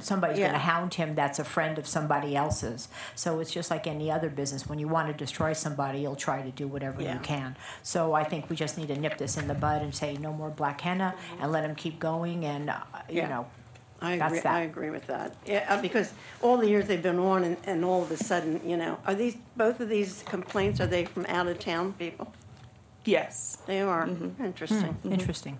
somebody's gonna hound him that's a friend of somebody else's. So it's just like any other business. When you want to destroy somebody, you'll try to do whatever you can. So I think we just need to nip this in the bud and say no more black henna and let them keep going. And you know, I agree. that's that. I agree with that. Yeah, because all the years they've been on, and all of a sudden, you know, are both of these complaints? Are they from out of town people? Yes. They are. Interesting. Interesting.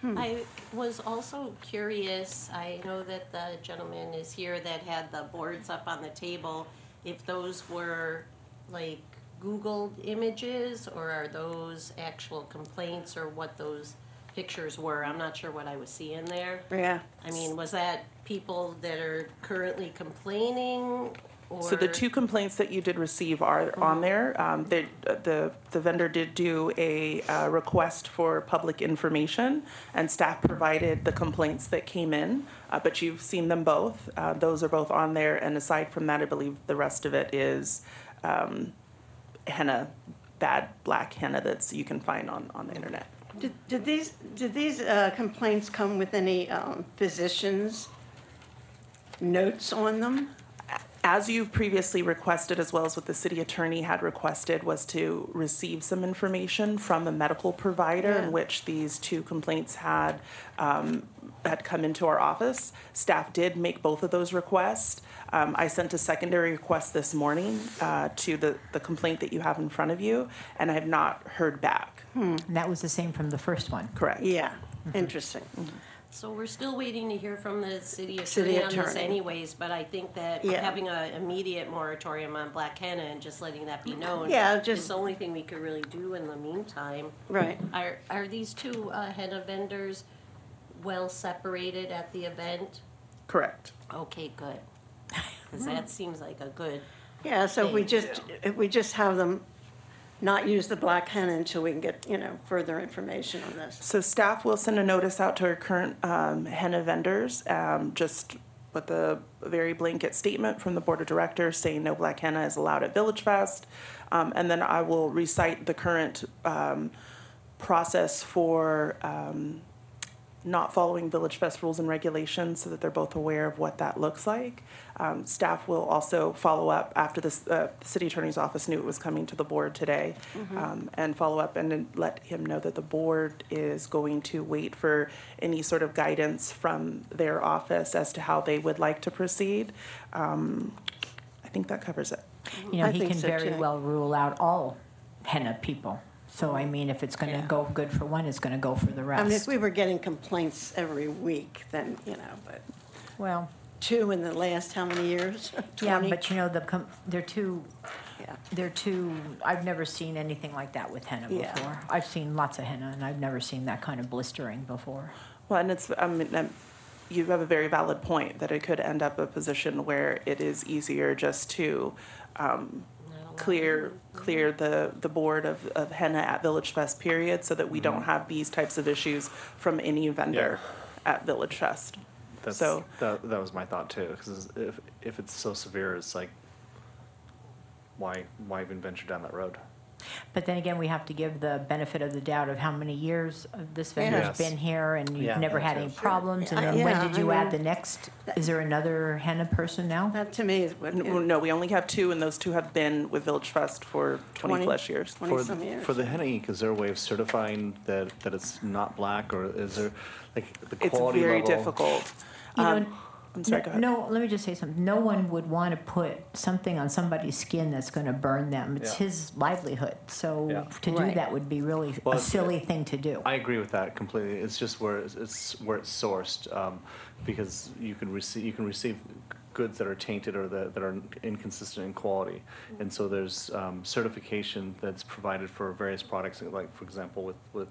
I was also curious, I know that the gentleman is here that had the boards up on the table, if those were like Googled images, or are those actual complaints, or what those pictures were. I'm not sure what I was seeing there. Yeah. I mean, was that people that are currently complaining? Or? So the two complaints that you did receive are on there. The vendor did do a request for public information, and staff provided the complaints that came in, but you've seen them both. Those are both on there, and aside from that, I believe the rest of it is henna, bad black henna that you can find on the internet. Did these complaints come with any physicians' notes on them? As you've previously requested, as well as what the city attorney had requested, was to receive some information from a medical provider in which these two complaints had come into our office. Staff did make both of those requests. I sent a secondary request this morning to the complaint that you have in front of you, and I have not heard back. And that was the same from the first one. Correct. Yeah. Interesting. So we're still waiting to hear from the city attorney on this anyways, but I think that having an immediate moratorium on black henna and just letting that be known is the only thing we could really do in the meantime. Right. Are these two henna vendors well separated at the event? Correct. Okay, good. Because that seems like a good So thing. if we just have them not use the black henna until we can get, further information on this. So staff will send a notice out to our current henna vendors, just with a very blanket statement from the board of directors saying no black henna is allowed at VillageFest. And then I will recite the current process for not following VillageFest rules and regulations so that they're both aware of what that looks like. Staff will also follow up after the city attorney's office knew it was coming to the board today, and follow up and then let him know that the board is going to wait for any sort of guidance from their office as to how they would like to proceed. I think that covers it. He can very well rule out all henna people. So, I mean, if it's going to go good for one, it's going to go for the rest. I mean, if we were getting complaints every week, then, but. Well. 2 in the last how many years? 20? Yeah, but they're too. I've never seen anything like that with henna before. I've seen lots of henna, and I've never seen that kind of blistering before. Well, and you have a very valid point that it could end up a position where it is easier just to clear the board of henna at VillageFest, period, so that we don't have these types of issues from any vendor at VillageFest. That was my thought too, because if it's so severe, it's like, why even venture down that road? But then again, we have to give the benefit of the doubt of how many years this vendor's Yes. been here and you've Yeah, never that had too. any problems. And then Yeah, when did you I add mean- the next? Is there another henna person now? That to me is what, No, we only have two, and those two have been with VillageFest for 20-plus years. 20-some years. For the henna ink, is there a way of certifying that it's not black, or is there, like, the It's quality very level? difficult. You know, I'm sorry, go ahead. No, let me just say something. No one would want to put something on somebody's skin that's going to burn them. It's Yeah. his livelihood. So Yeah. to do Right. that would be really Well, a it's- silly thing to do. I agree with that completely. It's just where it's sourced, because you can receive goods that are tainted or that are inconsistent in quality, and so there's certification that's provided for various products, like for example with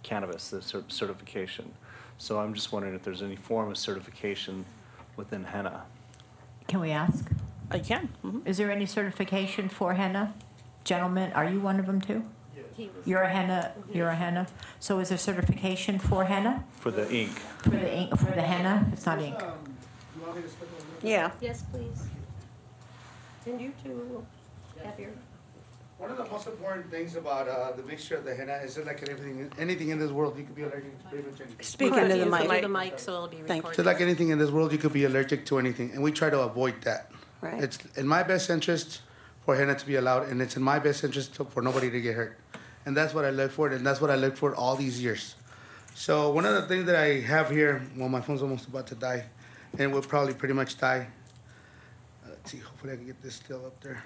cannabis, the certification. So I'm just wondering if there's any form of certification within henna. Can we ask? I can. Is there any certification for henna? Gentlemen, are you one of them too? You're a henna. You're a henna. So is there certification for henna? For the ink, For the ink, for the henna? It's not ink. yeah. Yes, please. And you two have your, One of the most important things about the mixture of the henna is that like anything in this world, you could be allergic to pretty much anything. Speak into the use mic. the mic so it'll be Thank you. Just recorded. like anything in this world, you could be allergic to anything, and we try to avoid that. Right. It's in my best interest for henna to be allowed, and it's in my best interest for nobody to get hurt. And that's what I look for, and that's what I look for all these years. So one of the things that I have here, well, my phone's almost about to die, and will probably pretty much die. Let's see, hopefully I can get this still up there.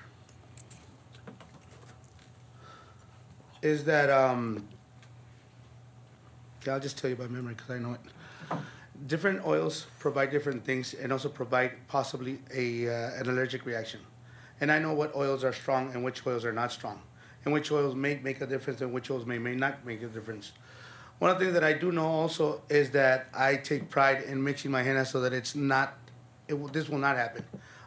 Is that, okay, I'll just tell you by memory because I know it. Different oils provide different things and also provide possibly an allergic reaction. And I know what oils are strong and which oils are not strong, and which oils may make a difference and which oils may not make a difference. One of the things that I do know also is that I take pride in mixing my henna so that this will not happen.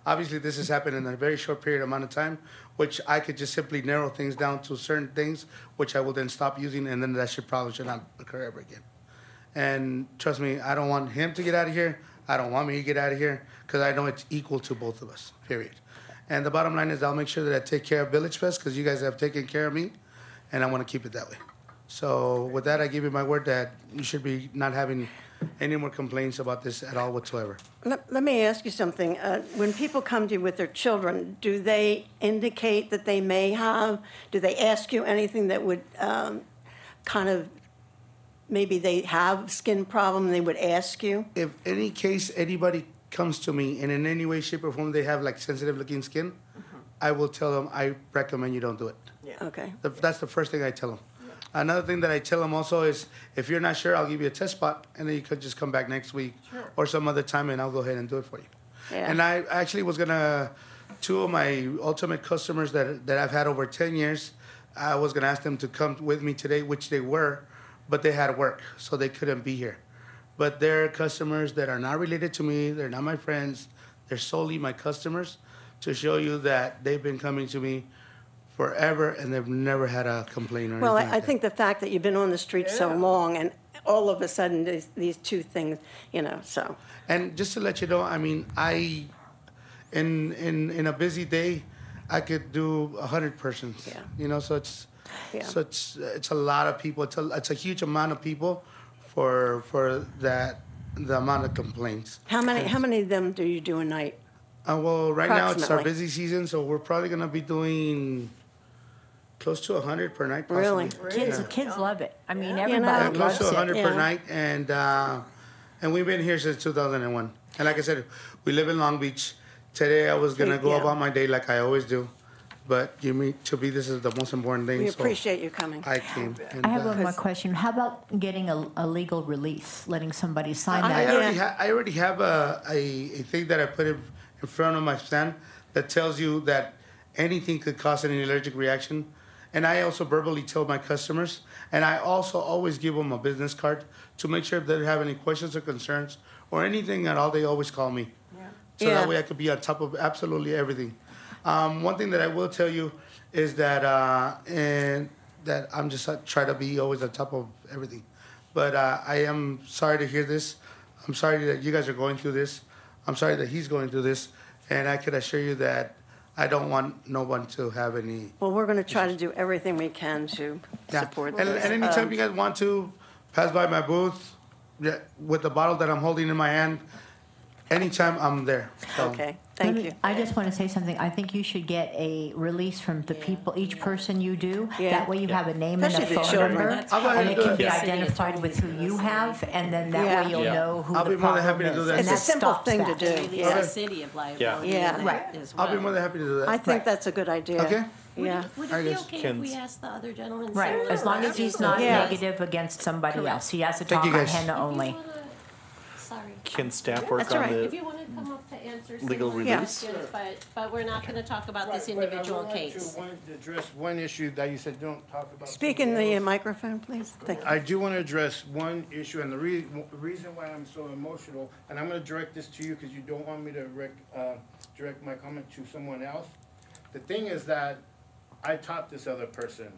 Obviously, this has happened in a very short period amount of time, which I could just simply narrow things down to certain things, which I will then stop using, and then that probably should not occur ever again. And trust me, I don't want him to get out of here. I don't want me to get out of here, because I know it's equal to both of us, period. And the bottom line is I'll make sure that I take care of VillageFest, because you guys have taken care of me, and I want to keep it that way. So with that, I give you my word that you should be not having any more complaints about this at all whatsoever. Let me ask you something. When people come to you with their children, do they indicate that they may have, do they ask you anything that would kind of, maybe they have skin problem, they would ask you? If any case anybody comes to me and in any way, shape, or form they have like sensitive looking skin, I will tell them I recommend you don't do it. Okay. That's the first thing I tell them. Another thing that I tell them also is, if you're not sure, I'll give you a test spot, and then you could just come back next week or some other time, and I'll go ahead and do it for you. Yeah. And I actually was gonna, two of my ultimate customers that I've had over 10 years, I was gonna ask them to come with me today, which they were, but they had work, so they couldn't be here. But they're customers that are not related to me, they're not my friends, they're solely my customers, to show you that they've been coming to me forever, and they've never had a complaint or Well, anything I like think the fact that you've been on the street so long, and all of a sudden, these two things, so. that. And just to let you know, I mean, in a busy day, I could do 100 persons. Yeah. So it's Yeah. so it's a lot of people. It's a huge amount of people for the amount of complaints. How many of them do you do a night? Well, right now it's our Approximately. busy season, so we're probably gonna be doing close to 100 per night. Possibly. Really? Kids love it. I mean, Yeah, everybody Close loves to it. 100 per Yeah. night, and we've been here since 2001. And like I said, we live in Long Beach. Today I was gonna go Yeah. about my day like I always do, but to me this is the most important thing. We so appreciate you coming. I came. And, I have one more question. How about getting a legal release, letting somebody sign I that? already have a thing that I put in front of my stand that tells you that anything could cause an allergic reaction. And I also verbally tell my customers, and I also always give them a business card to make sure if they have any questions or concerns or anything at all, they always call me. So Yeah. that way I could be on top of absolutely everything. One thing that I will tell you is that I'm just try to be always on top of everything. But I am sorry to hear this. I'm sorry that you guys are going through this. I'm sorry that he's going through this. And I can assure you that I don't want no one to have any. Well, we're going to try to do everything we can to Yeah. support And, this. and anytime you guys want to pass by my booth, yeah, with the bottle that I'm holding in my hand, anytime I'm there. So. Okay, thank you. I just want to say something. I think you should get a release from the people, each person you do. Yeah. That way you have a name and a Especially the phone children. number. That's I'll go ahead And and it do can it. be Yeah. identified with who you have, and then that Yeah. way you'll Yeah. know who I'll the be more than problem happy to do is. that. And It's a that simple stops thing that. to do. Release Yeah. the city of liability. Yeah. in Right. that as well. I'll be more than happy to do that. I think that's a good idea. Okay. Yeah. Would I it be guess okay if Ken's- we ask the other gentleman? Right, similar as long as he's not Yeah. negative against somebody Correct. else. He has to Thank talk you, on guys. Henna If you only. wanna- Sorry. Can staff work That's all on right. If the you want to come up to answer legal similar Yeah. release? questions, but we're not going to talk about this Right, but individual I would like case. to address one issue that you said don't talk about. Speak in somebody the else. microphone, please. Thank you. I do want to address one issue, and the reason why I'm so emotional, and I'm going to direct this to you because you don't want me to direct my comment to someone else. The thing is that I taught this other person.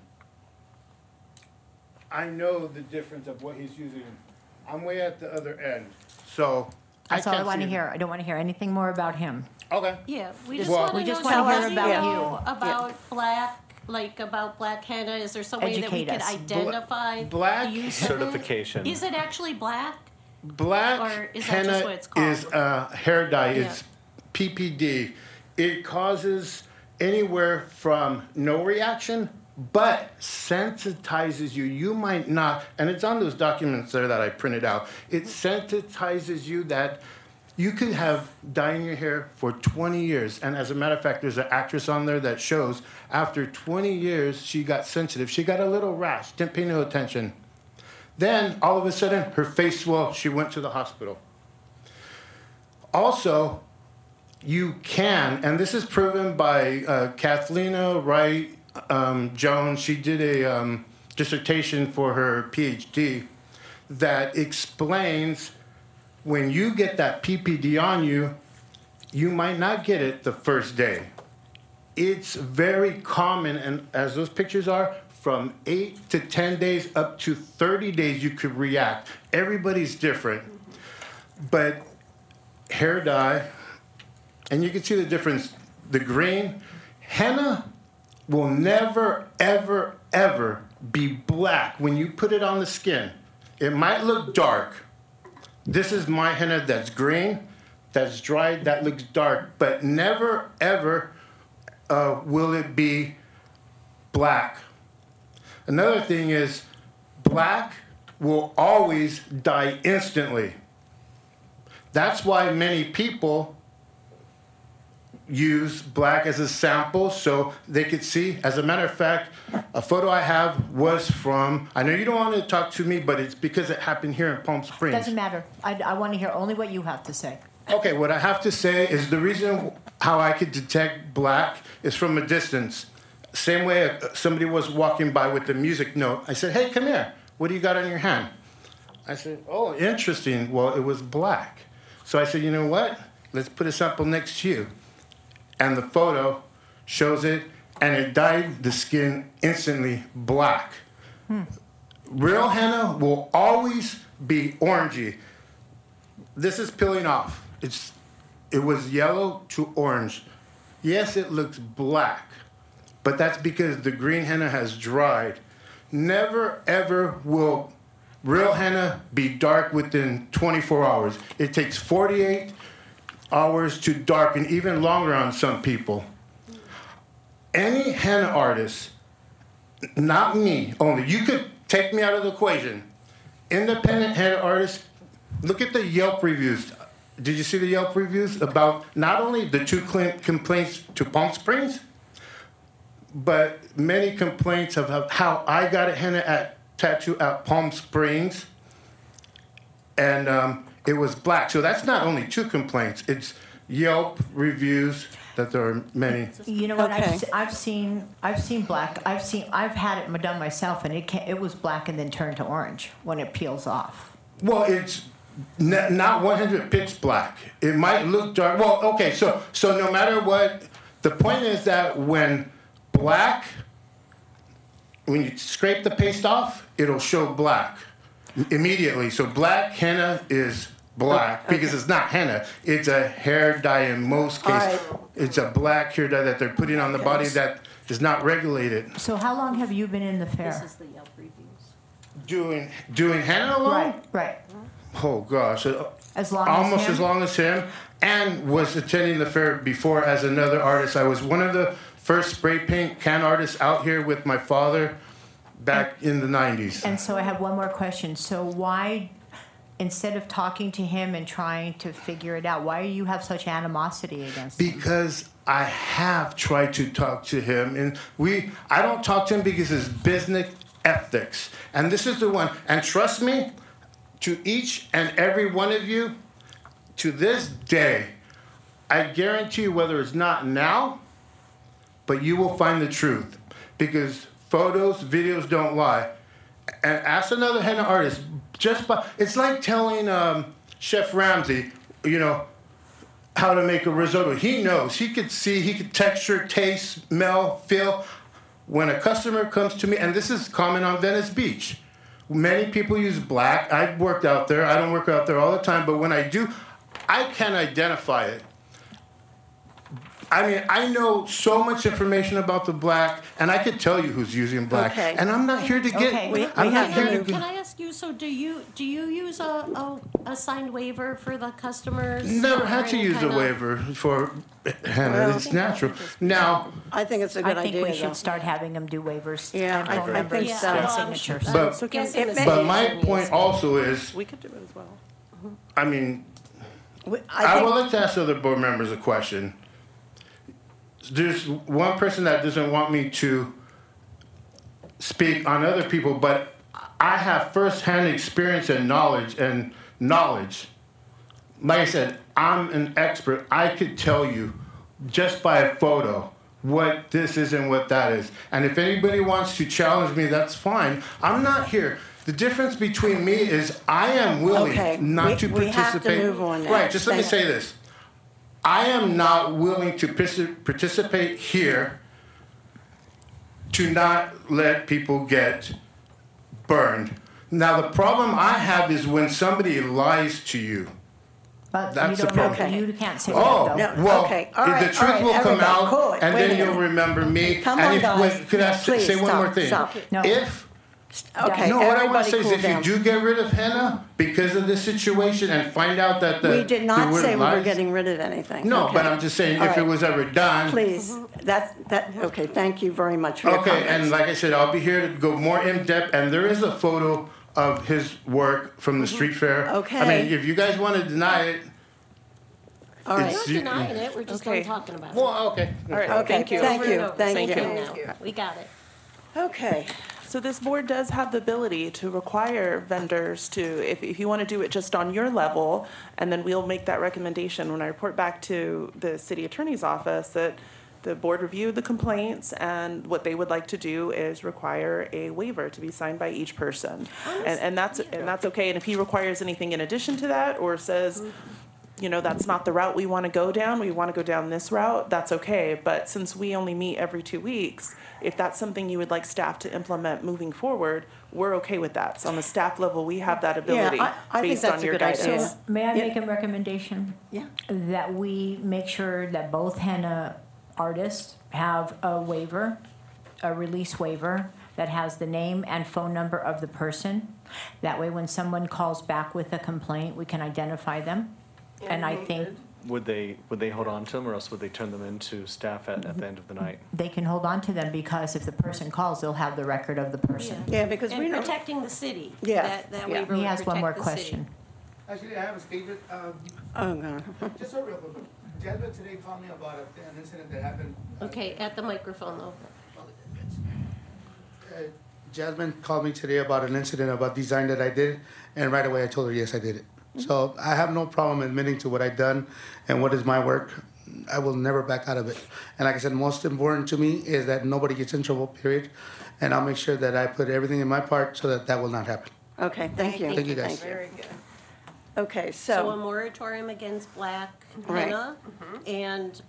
I know the difference of what he's using. I'm way at the other end, so That's all I can't want to see- hear. I don't want to hear anything more about him. Okay. Yeah, we just Well- want to We know, just wanna how hear do about know you. about black, like about black henna? Is there some way that we Educate could us. identify Black the use of it? certification? Is it actually black? Black Or is that just henna what it's called? is hair dye. Yeah. It's PPD. It causes anywhere from no reaction, but sensitizes you. You might not, and it's on those documents there that I printed out. It sensitizes you that you could have dye in your hair for 20 years. And as a matter of fact, there's an actress on there that shows after 20 years, she got sensitive. She got a little rash, didn't pay no attention. Then all of a sudden, her face swelled. She went to the hospital. Also, you can, and this is proven by Kathlena Wright Jones. She did a dissertation for her PhD that explains when you get that PPD on you, you might not get it the first day. It's very common, and as those pictures are, from 8 to 10 days up to 30 days you could react. Everybody's different. But hair dye, and you can see the difference. The green, henna will never, ever, ever be black when you put it on the skin. It might look dark. This is my henna that's green, that's dried, that looks dark, but never, ever will it be black. Another thing is black will always dye instantly. That's why many people use black as a sample so they could see. As a matter of fact, a photo I have was from, I know you don't want to talk to me, but it's because it happened here in Palm Springs. Doesn't matter. I want to hear only what you have to say. Okay, what I have to say is the reason how I could detect black is from a distance. Same way somebody was walking by with the music note. I said, hey, come here. What do you got on your hand? I said, oh, interesting. Well, it was black. So I said, you know what? Let's put a sample next to you. And the photo shows it, and it dyed the skin instantly black. Real henna will always be orangey. This is peeling off. It was yellow to orange. Yes, it looks black, but that's because the green henna has dried. Never, ever will real henna be dark within 24 hours. It takes 48 hours to darken, even longer on some people. Any henna artist, not me only, you could take me out of the equation. Independent henna artists, look at the Yelp reviews. Did you see the Yelp reviews about not only the 2 complaints to Palm Springs, but many complaints of how I got a henna tattoo at Palm Springs, and it was black. So that's not only 2 complaints. It's Yelp reviews that there are many. You know what? Okay. I've seen black. I've had it done myself, and it was black and then turned to orange when it peels off. Well, it's not 100 pitch black. It might look dark. Well, okay, so no matter what, the point is that when you scrape the paste off, it'll show black immediately. So black henna is black because it's not henna. It's a hair dye in most cases. right. It's a black hair dye that they're putting on the body that is not regulated. So how long have you been in the This fair? is the Yelp reviews. Doing henna alone? Right. Oh gosh, As long as almost him? as long as him, and was attending the fair before as another artist. I was one of the first spray paint can artists out here with my father back in the 90s. And so I have one more question. So why, instead of talking to him and trying to figure it out, why do you have such animosity against him? Because I have tried to talk to him, and I don't talk to him because it's business ethics. And this is the one, and trust me, to each and every one of you, to this day, I guarantee you, whether it's not now, but you will find the truth. Because photos, videos don't lie. And ask another henna artist, it's like telling Chef Ramsay, how to make a risotto. He knows. He could see, he could texture, taste, smell, feel. When a customer comes to me, and this is common on Venice Beach, many people use black. I've worked out there. I don't work out there all the time, but when I do, I can identify it. I mean, I know so much information about the black, and I could tell you who's using black. Okay. And I'm not here to get. Okay. I'm not here to. Can I ask you, so do you use a signed waiver for the customers? Never or had to any use a kind of- waiver for henna. Well, It's natural. Now, I think it's a good I think idea, we though. should start having them do waivers. Yeah, and I phone think numbers so. and Yeah, signatures. But- So can, Guessing the but my situation point is- also is, we could do it as well. I mean, I I think- would like to ask other board members a question. There's one person that doesn't want me to speak on other people, but I have firsthand experience and knowledge. Like I said, I'm an expert. I could tell you just by a photo what this is and what that is. And if anybody wants to challenge me, that's fine. I'm not here. The difference between me is I am willing Okay, not to we have to participate. move on now. Right, just let me Thank- say this. I am not willing to participate here to not let people get burned. Now, the problem I have is when somebody lies to you. But That's you the don't know, problem. you can't say Oh, that though. No, well, okay, all right, the truth all right, will come everybody, out, cool it. and Wait a then you'll minute. remember me. Come and on, if, guys. could I Please, say one stop, more thing? stop. No. If Okay, no, what I want everybody to say is, cool if down. you do get rid of henna because of this situation and find out that We did there not were say we were lies- getting rid of anything. No, Okay. but I'm just saying, All if it right. was ever done. Please, okay, thank you very much for your Okay, comments. and like I said, I'll be here to go more in depth, and there is a photo of his work from the street fair. Okay. I mean, if you guys want to deny it. All right. We're not denying it, we're just Okay. done talking about it. Well, okay. All right, Okay, thank you. thank Over and you, over. thank Same you. thing now. We got it. Okay, So this board does have the ability to require vendors to, if you want to do it just on your level, and then we'll make that recommendation when I report back to the city attorney's office that the board reviewed the complaints, and what they would like to do is require a waiver to be signed by each person. And that's okay, and if he requires anything in addition to that, or says, that's not the route we want to go down, we want to go down this route, that's okay. But since we only meet every 2 weeks, if that's something you would like staff to implement moving forward, we're okay with that. So on the staff level, we have that ability I think based that's on a your good idea. guidance. So may I Yeah. make a recommendation? yeah. That we make sure that both henna artists have a waiver, a release waiver that has the name and phone number of the person. That way, when someone calls back with a complaint, we can identify them. And I think Would they hold on to them, or else would they turn them into staff at the end of the night? they can hold on to them, because if the person calls, they'll have the record of the person. Yeah, because we And don't, protecting the city. Yeah, That yeah. waiver He would has one more protect the city. question. Actually, I have a statement. oh, God. Just so real quick. Jasmine today called me about an incident that happened. Okay, at the microphone though. Jasmine called me today about an incident about design that I did, and right away I told her, yes, I did it. So I have no problem admitting to what I've done and what is my work. I will never back out of it. And like I said, most important to me is that nobody gets in trouble, period. And I'll make sure that I put everything in my part so that that will not happen. Okay, thank you. Thank you, guys. Very good. Okay, So a so, moratorium against black Right. henna, and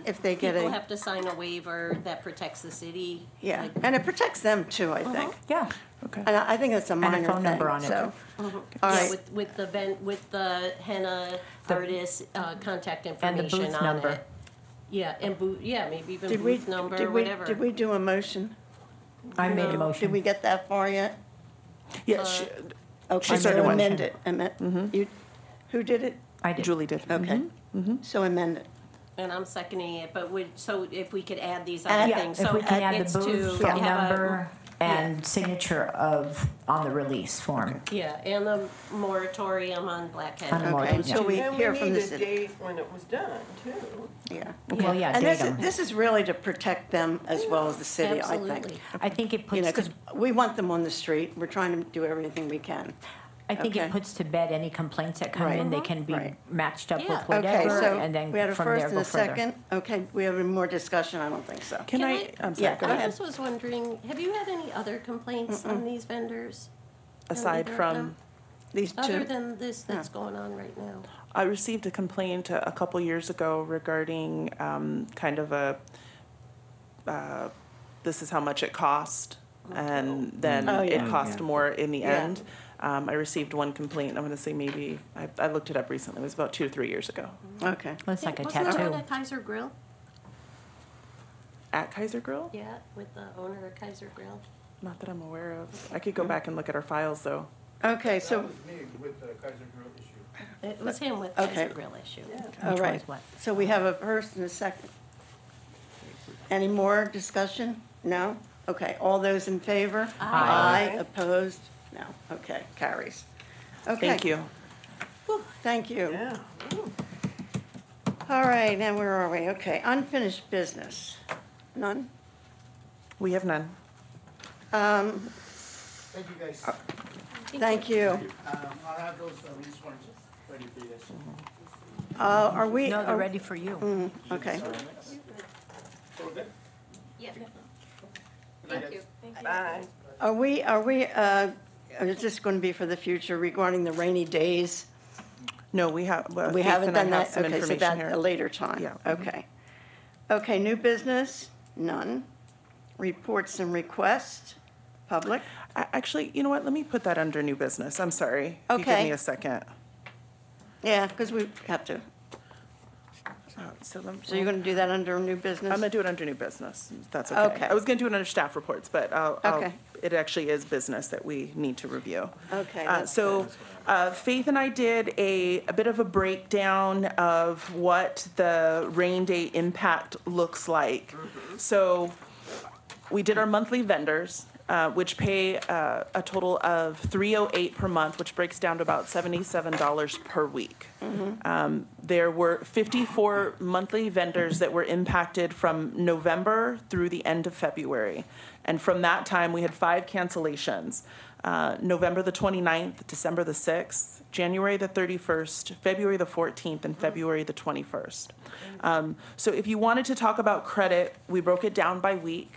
If they get people a- have to sign a waiver that protects the city. yeah, like- and it protects them too, I think. Yeah. Okay. And I think it's a a minor phone number thing, on it. so. All Yeah, right, with the henna artist contact And the information booth on number. it. Yeah, and yeah, maybe even did we, booth number did or we, whatever. did we do a motion? I made a Did motion. we get that far yet? Yeah, Okay, started so one. amend it. You, who did it? I did. Julie did. Okay, so amend it. And I'm seconding it, but so if we could add these Add- other Yeah, things, if so we can add it's the to booth, have phone a- number, and signature on the release form. Yeah, and the moratorium on black henna. On the Okay, moratorium, so we And hear we from need the a city. date when it was done, too. Yeah. Well, yeah, And date this is, 'em. this is really to protect them as well as the city, I Absolutely. think. I think it You know, puts, because we want them on the street. We're trying to do everything we can. I think okay. it puts to bed any complaints that come Right. in. They can be Right. matched up Yeah. with Okay, whatever, so and then we had a from first there and go a further. second. Okay, we have more discussion? I don't think so. Can I, I'm sorry, Yeah, go go I ahead. just was wondering, have you had any other complaints on these vendors? Aside Either of from, them? These Other two, than this that's going on right now? I received a complaint a couple years ago regarding kind of this is how much it cost, and then Oh, yeah. it cost more in the Yeah. end. I received one complaint, I'm gonna say maybe, I looked it up recently, it was about 2 to 3 years ago. okay. Well, it's like a Wasn't there tattoo. one at Kaiser Grill? At Kaiser Grill? Yeah, with the owner of Kaiser Grill. Not that I'm aware of. I could go back and look at our files, though. Okay, so, me with the Kaiser Grill issue. It was him with Okay. Kaiser Grill issue. all Which right. one's what? So we have a first and a second. Any more discussion? No? Okay, all those in favor? Aye. Opposed? No. Okay, carries. Okay. Thank you. Thank you. Yeah. All right, now where are we? Okay, unfinished business. None? We have none. Thank you, guys. Thank you. I'll have those release forms ready for you guys. Are we? No, they're are- ready for you. Okay. Bye. Are we, is this going to be for the future regarding the rainy days? No, we have, We Faith haven't and I done have that? some Okay, so information that here. a later time? Yeah. Okay. Okay, new business? None. Reports and requests? Public? Actually, you know what, let me put that under new business, I'm sorry. If you give Okay. me a second. Yeah, because we have to. So you're going to do that under new business? I'm gonna do it under new business, if that's okay. Okay. I was gonna do it under staff reports, but Okay. it actually is business that we need to review. Okay, that's So Faith and I did a bit of a breakdown of what the rain day impact looks like. So we did our monthly vendors, which pay a total of $308 per month, which breaks down to about $77 per week. There were 54 monthly vendors that were impacted from November through the end of February. And from that time, we had 5 cancellations. November the 29th, December the 6th, January the 31st, February the 14th, and February the 21st. So if you wanted to talk about credit, we broke it down by week.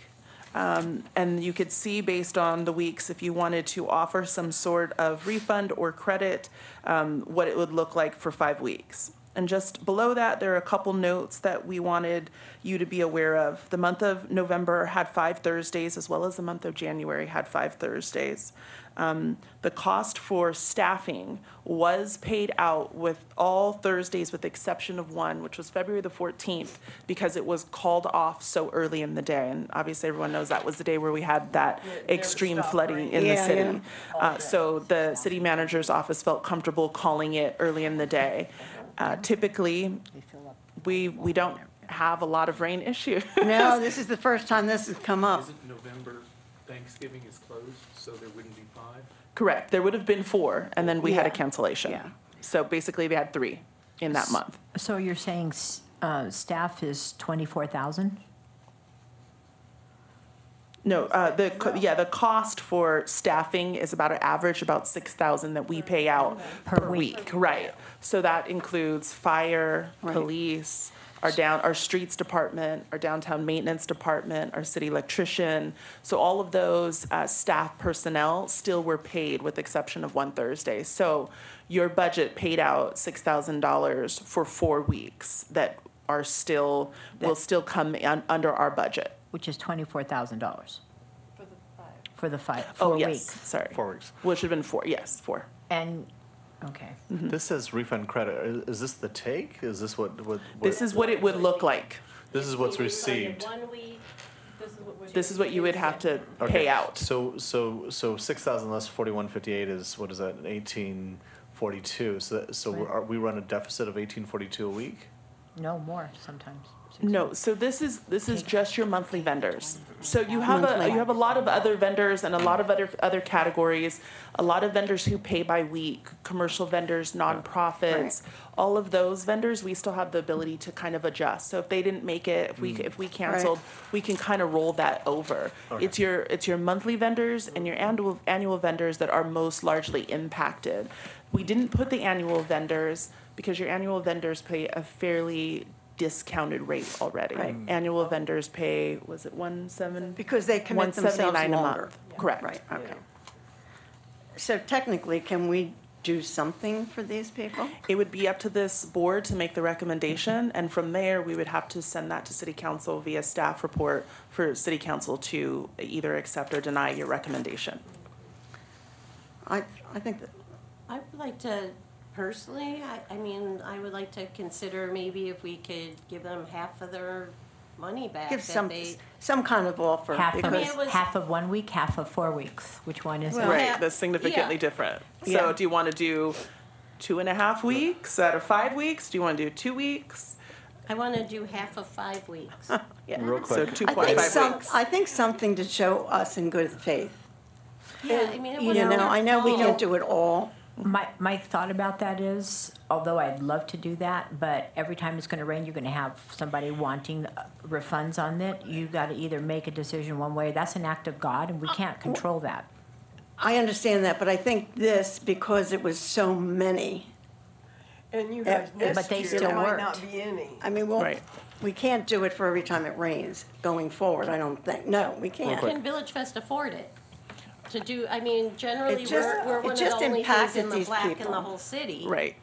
And you could see based on the weeks, if you wanted to offer some sort of refund or credit, what it would look like for 5 weeks. And just below that, there are a couple notes that we wanted you to be aware of. The month of November had 5 Thursdays, as well as the month of January had 5 Thursdays. The cost for staffing was paid out with all Thursdays with the exception of one, which was February the 14th, because it was called off so early in the day. And obviously everyone knows that was the day where we had that extreme flooding in the Yeah, city. So the city manager's office felt comfortable calling it early in the day. Typically, we don't have a lot of rain issues. No, this is the first time this has come up. Isn't November, Thanksgiving is closed, so there wouldn't be 5? Correct. There would have been 4, and then we had a Yeah. cancellation. Yeah. So basically, we had 3 in that month. So you're saying staff is 24,000? No, the cost for staffing is about an average about 6,000 that we pay out per week. Right. So that includes fire, Right. police, our streets department, our downtown maintenance department, our city electrician. So all of those staff personnel still were paid with the exception of one Thursday. So your budget paid out $6,000 for 4 weeks that are still, will still come under our budget. Which is $24,000 for the 4 Oh, yes, weeks. sorry. 4 weeks. Which would have been 4, yes, 4. And, okay. This says refund credit. Is this the take? Is this what? This is what it would look like. This is what's received. 1 week, This is what you would have to pay out. So 6,000 less 4158 is, what is that? 1842. So we run a deficit of 1842 a week. No, more sometimes. No, so this is just your monthly vendors. So you have a lot of other vendors and a lot of other categories, a lot of vendors who pay by week, commercial vendors, nonprofits, all of those vendors, we still have the ability to kind of adjust. So if they didn't make it, if we canceled, we can kind of roll that over. Okay. It's your monthly vendors and your annual vendors that are most largely impacted. We didn't put the annual vendors because your annual vendors pay a fairly discounted rate already. Right. Annual vendors pay, was it 170? Because they commit themselves $179 a longer. month. Correct. Right, okay. So technically, can we do something for these people? It would be up to this board to make the recommendation, and from there, we would have to send that to city council via staff report for city council to either accept or deny your recommendation. I think that, I would like to, personally, I mean, I would like to consider maybe if we could give them half of their money back. give that some kind of offer. Half because- of, half of 1 week, half of 4 weeks. Which one is Well, it? Right, yeah. that's significantly Yeah. different. Yeah. So do you want to do 2.5 weeks out of 5 weeks? Do you want to do 2 weeks? I want to do half of 5 weeks. Yeah. Real So quick. 2.5 weeks. I think something to show us in good faith. Yeah, I mean, it You wasn't know, their I know we fault. can't do it all. My thought about that is, although I'd love to do that, but every time it's gonna rain, you're gonna have somebody wanting refunds on it. You gotta either make a decision one way, that's an act of God, and we can't control that. I understand that, but I think this, because it was so many, And you guys, But next they year, still there might worked. not be any. I mean, Right. we can't do it for every time it rains going forward, I don't think. No, we can't. Can VillageFest afford it? To do, I mean, generally, It just- we're it one of just the only things impacted in the these black in people. the whole city. Right.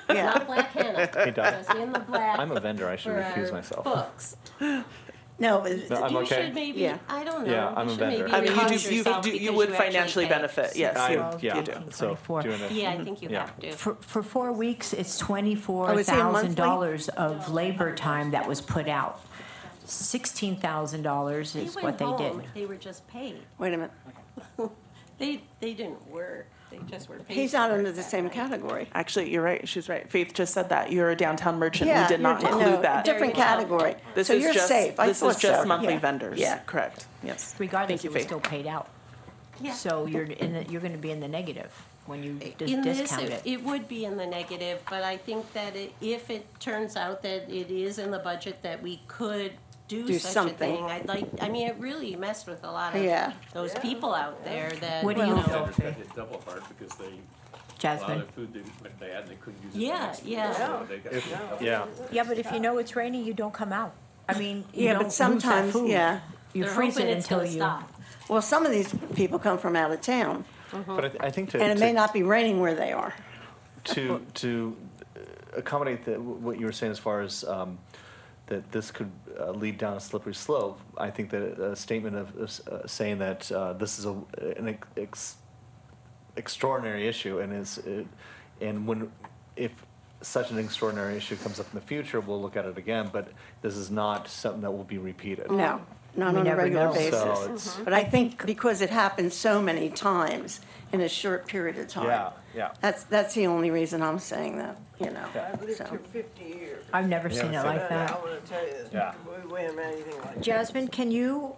Yeah. Not Black Henna, Hey, Doc. just in the black. I'm a vendor. I should for recuse our myself. Books. No, No, I'm You okay. should maybe, Yeah. I don't know. Yeah, I'm you a should vendor. maybe I mean, recuse you yourself do, you because would actually financially pay. benefit, yes, Yeah. you do. So 24. doing it. Yeah, I think you Yeah. have to. For 4 weeks, it's Oh, is he a monthly? $24,000 of labor time that was put out. $16,000 is They what went they home, did. they were just paid. wait a minute. They didn't work, they just were paid. He's for not it under the that same night. category. Actually, you're right, she's right. Faith just said that. You're a downtown merchant. Yeah, We did not no, include that. different category. This So is you're just- safe. I This is thought just so. monthly Yeah. vendors. Yeah. Correct, yes. Regardless, Thank you, it was Faith. still paid out. Yeah. So you're you're gonna be in the negative when you In this, discount it. it would be in the negative, but I think that if it turns out that it is in the budget that we could do Do such a something. thing, I mean, it really messed with a lot Yeah. of those people out there that, What do you know. feel? Vendors got hit double hard because a lot Jasmine? of food went bad and they couldn't use it. Yeah, the next day, yeah. so they got hit double. Yeah. Yeah, but if you know it's raining, you don't come out. I mean, you Yeah, don't but lose that sometimes, food. yeah. You They're freeze it hoping it's until gonna you. stop. Well, some of these people come from out of town, But I think and it may not be raining where they are. to accommodate what you were saying as far as that this could lead down a slippery slope, I think that a statement of saying that this is an extraordinary issue if such an extraordinary issue comes up in the future, we'll look at it again, but this is not something that will be repeated. No, not We on a never regular know. basis. So it's, But I think because it happens so many times in a short period of time. yeah, yeah. That's the only reason I'm saying that, you know. I've lived so. here 50 years. I've never seen it like And that. I want to tell you, Yeah. we haven't had anything like that. Jasmine, can you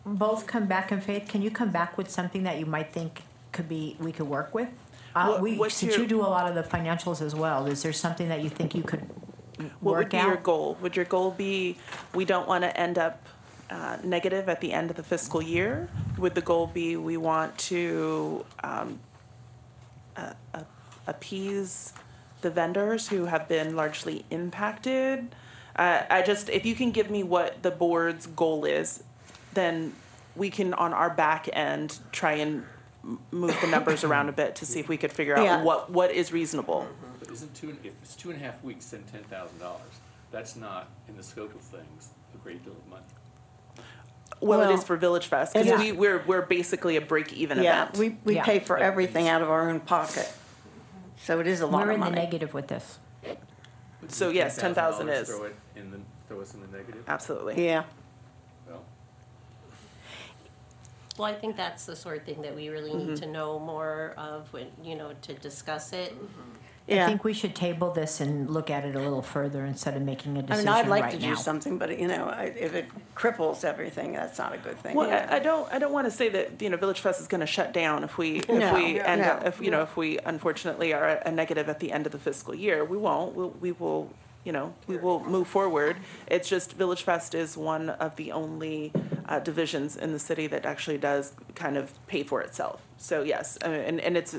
both come back, and Faith, can you come back with something that you might think we could work with? What's Since your- you do a lot of the financials as well, is there something that you think you could What would work be your out? goal? Would your goal be, we don't want to end up negative at the end of the fiscal year? Would the goal be, we want to appease the vendors who have been largely impacted? If you can give me what the board's goal is, then we can, on our back end, try and move the numbers around a bit to see if we could figure Yeah. out what is reasonable. But isn't if it's 2.5 weeks and $10,000, that's not, in the scope of things, a great deal of money. Well, it Well, is for VillageFest, it because is. we're basically a break-even Yeah, event. we Yeah. pay for everything out of our own pocket. So it is a lot We're of in the money. negative with this. But So does yes, 10,000 $10,000 is. throw us in the negative? Absolutely. Yeah, Well, Well, I think that's the sort of thing that we really need to know more of, when, to discuss it. I yeah. think we should table this and look at it a little further instead of making a I decision mean, I'd like right to now. do something, but if it cripples everything, that's not a good thing. Well, either. I don't want to say that VillageFest is going to shut down if we No, end no. up, if we unfortunately are a negative at the end of the fiscal year. We won't. We will move forward. It's just VillageFest is one of the only divisions in the city that actually does kind of pay for itself. So yes, and it's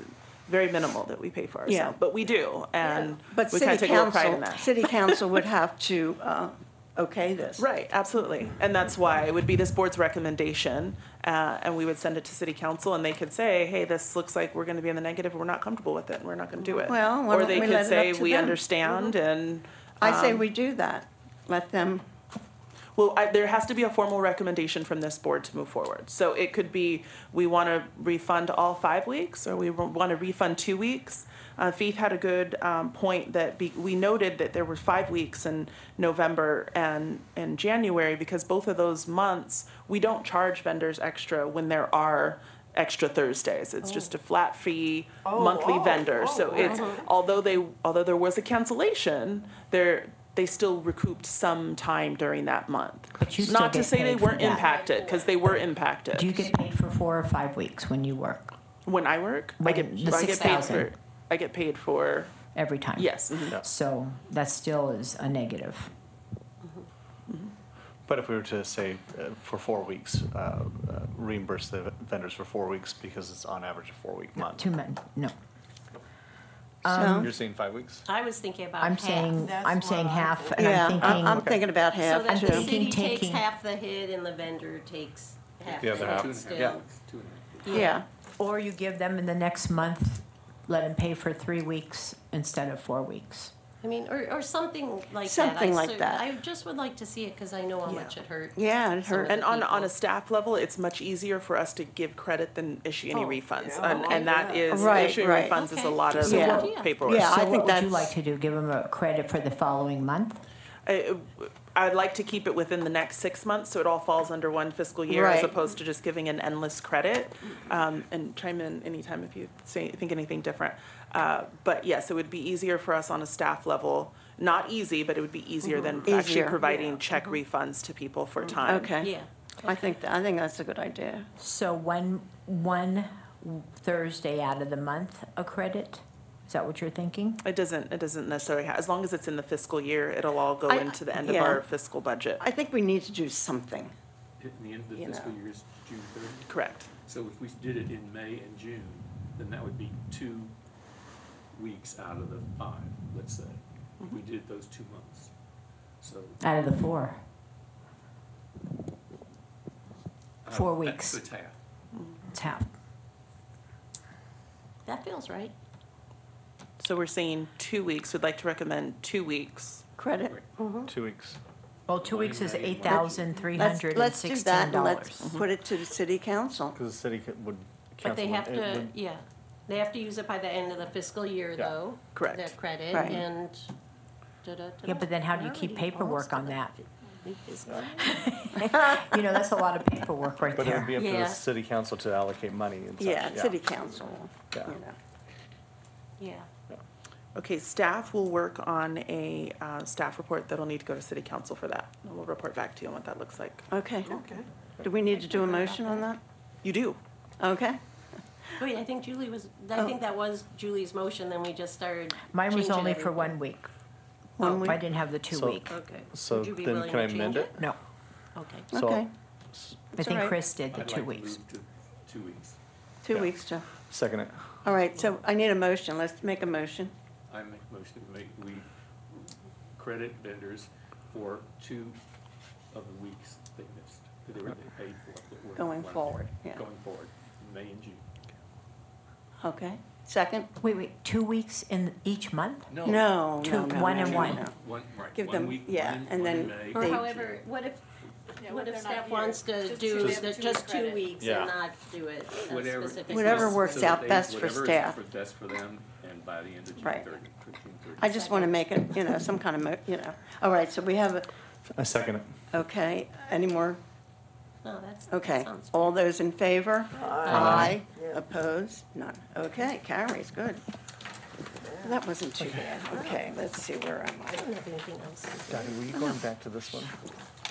very minimal that we pay for ourselves, Yeah. but we do, and But we kind of city take a little pride in council, that. city council would have to okay this. Right, absolutely. And that's why it would be this board's recommendation, and we would send it to city council, and they could say, hey, this looks like we're gonna be in the negative, we're not comfortable with it, and we're not gonna do it. Well, why Or don't they we could let it say, up to we them? understand, and, I say we do that. Let them, well, there has to be a formal recommendation from this board to move forward. So it could be, we wanna refund all 5 weeks, or we wanna refund 2 weeks. Faith had a good point that we noted that there were 5 weeks in November and January, because both of those months, we don't charge vendors extra when there are extra Thursdays. It's just a flat fee monthly vendor. So it's, although there was a cancellation, they still recouped some time during that month. But you still Not to get say they paid for weren't that. impacted, because they were impacted. Do you get paid for 4 or 5 weeks when you work? When I work, I When get the paid 6,000. for, I get paid for, Every time? yes. Mhm. So that still is a negative. But if we were to say for 4 weeks, reimburse the vendors for 4 weeks because it's on average a 4-week month. 2 months, no. so, You're saying 5 weeks? I was thinking about I'm half. saying, That's I'm what saying I'm half, and yeah, I'm thinking. I'm thinking about So half that too. the thinking city takes taking- half the hit and the vendor takes half The the other hit half. 2.5 still. Yeah. weeks, 2.5. Yeah, Or you give them in the next month, let them pay for 3 weeks instead of 4 weeks. I mean, or something like that. Something like that. I just would like to see it because I know how Yeah. much it hurt. yeah, it Some of hurt. the And on a people. staff level, it's much easier for us to give credit than issue any refunds. yeah. And that is, Right, issuing right. refunds is a Okay. lot of Yeah. paperwork. Yeah, I So think what would you that's- like to do? Give them a credit for the following month? I'd like to keep it within the next 6 months, so it all falls under one fiscal year, as Right. opposed to just giving an endless credit. And chime in anytime if you think anything different. But yes, it would be easier for us on a staff level. Not easy, but it would be easier than actually Easier. providing check refunds to people for time. Okay. Yeah. I think that's a good idea. So one Thursday out of the month a credit? Is that what you're thinking? It doesn't necessarily, as long as it's in the fiscal year, it'll all go I- into the end of yeah. our fiscal budget. I think we need to do something. In the end of the You fiscal know. year is June 30th. Correct. So if we did it in May and June, then that would be 2 weeks out of the 5, let's say. If we did those 2 months. So. Out of the 4? 4 So weeks. it's half. It's half. That feels right. So we're saying 2 weeks, we'd like to recommend 2 weeks. Credit. 2 weeks. Well, 2 weeks is Let's do $8,316. that and let's put it to the city council. Because the city would But they cancel. have to, yeah, they have to use it by the end of the fiscal year, Yeah. though. Correct. That credit, Right. and Yeah, but then how do you keep Already paperwork on almost that? You know, that's a lot of paperwork right But it would there. be up to Yeah. the city council to allocate money and such. Yeah, city council, Yeah. you know. Yeah. Okay, staff will work on a staff report that'll need to go to city council for that. And we'll report back to you on what that looks like. Okay. Do we need to do a motion on that? You do. Okay. Wait, I think I think that was Julie's motion, then we just started Mine was changing only for everything. 1 week. One I week? didn't have the 2 So- week. Okay. So Would you be then willing can I to amend change it? No, Okay. So- Okay. I It's think all right. Chris did the I'd 2 like to weeks. move to 2 weeks. 2 Yeah. weeks, Joe. Second it. All right, so I need a motion. Let's make a motion. I make a motion we credit vendors for 2 of the weeks they missed, that they were paid for. that were Going left forward, there. yeah. Going forward, May and June. Okay, second? Wait, 2 weeks in each month? No, no, Two- no, one no, and no, one. no. Right, Give 1 them- week, yeah, one in- and one in then May. Or They- however, what if when they're not staff here, wants to just do just the- two just 2 credit. weeks Yeah. and not do it Whatever. specifically? Whatever works so that out they- best for whatever is staff. best for them, and by the end of June Right. 30th, June 30th. I just want to make it, some kind of, all right, so we have, I second it. okay, any more? No, that Okay, sounds all those in favor? Aye. Yeah. Opposed? None. Okay, carries, good. That wasn't too bad. Okay, let's see, where am I I? don't have anything else. Dottie, were you going back to this one?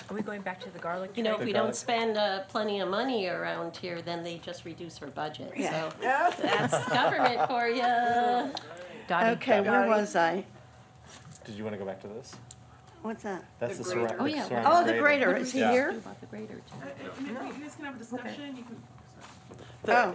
Are we going back to the garlic? You know, if The we garlic. don't spend plenty of money around here, then they just reduce our budget. Yeah. So that's government for you. Okay, where was I? Did you want to go back to this? What's that? That's the grader. Oh, yeah. ceramic Oh, the grader, is he Yeah. here? About the grader too. You guys can have a discussion, you can. Oh.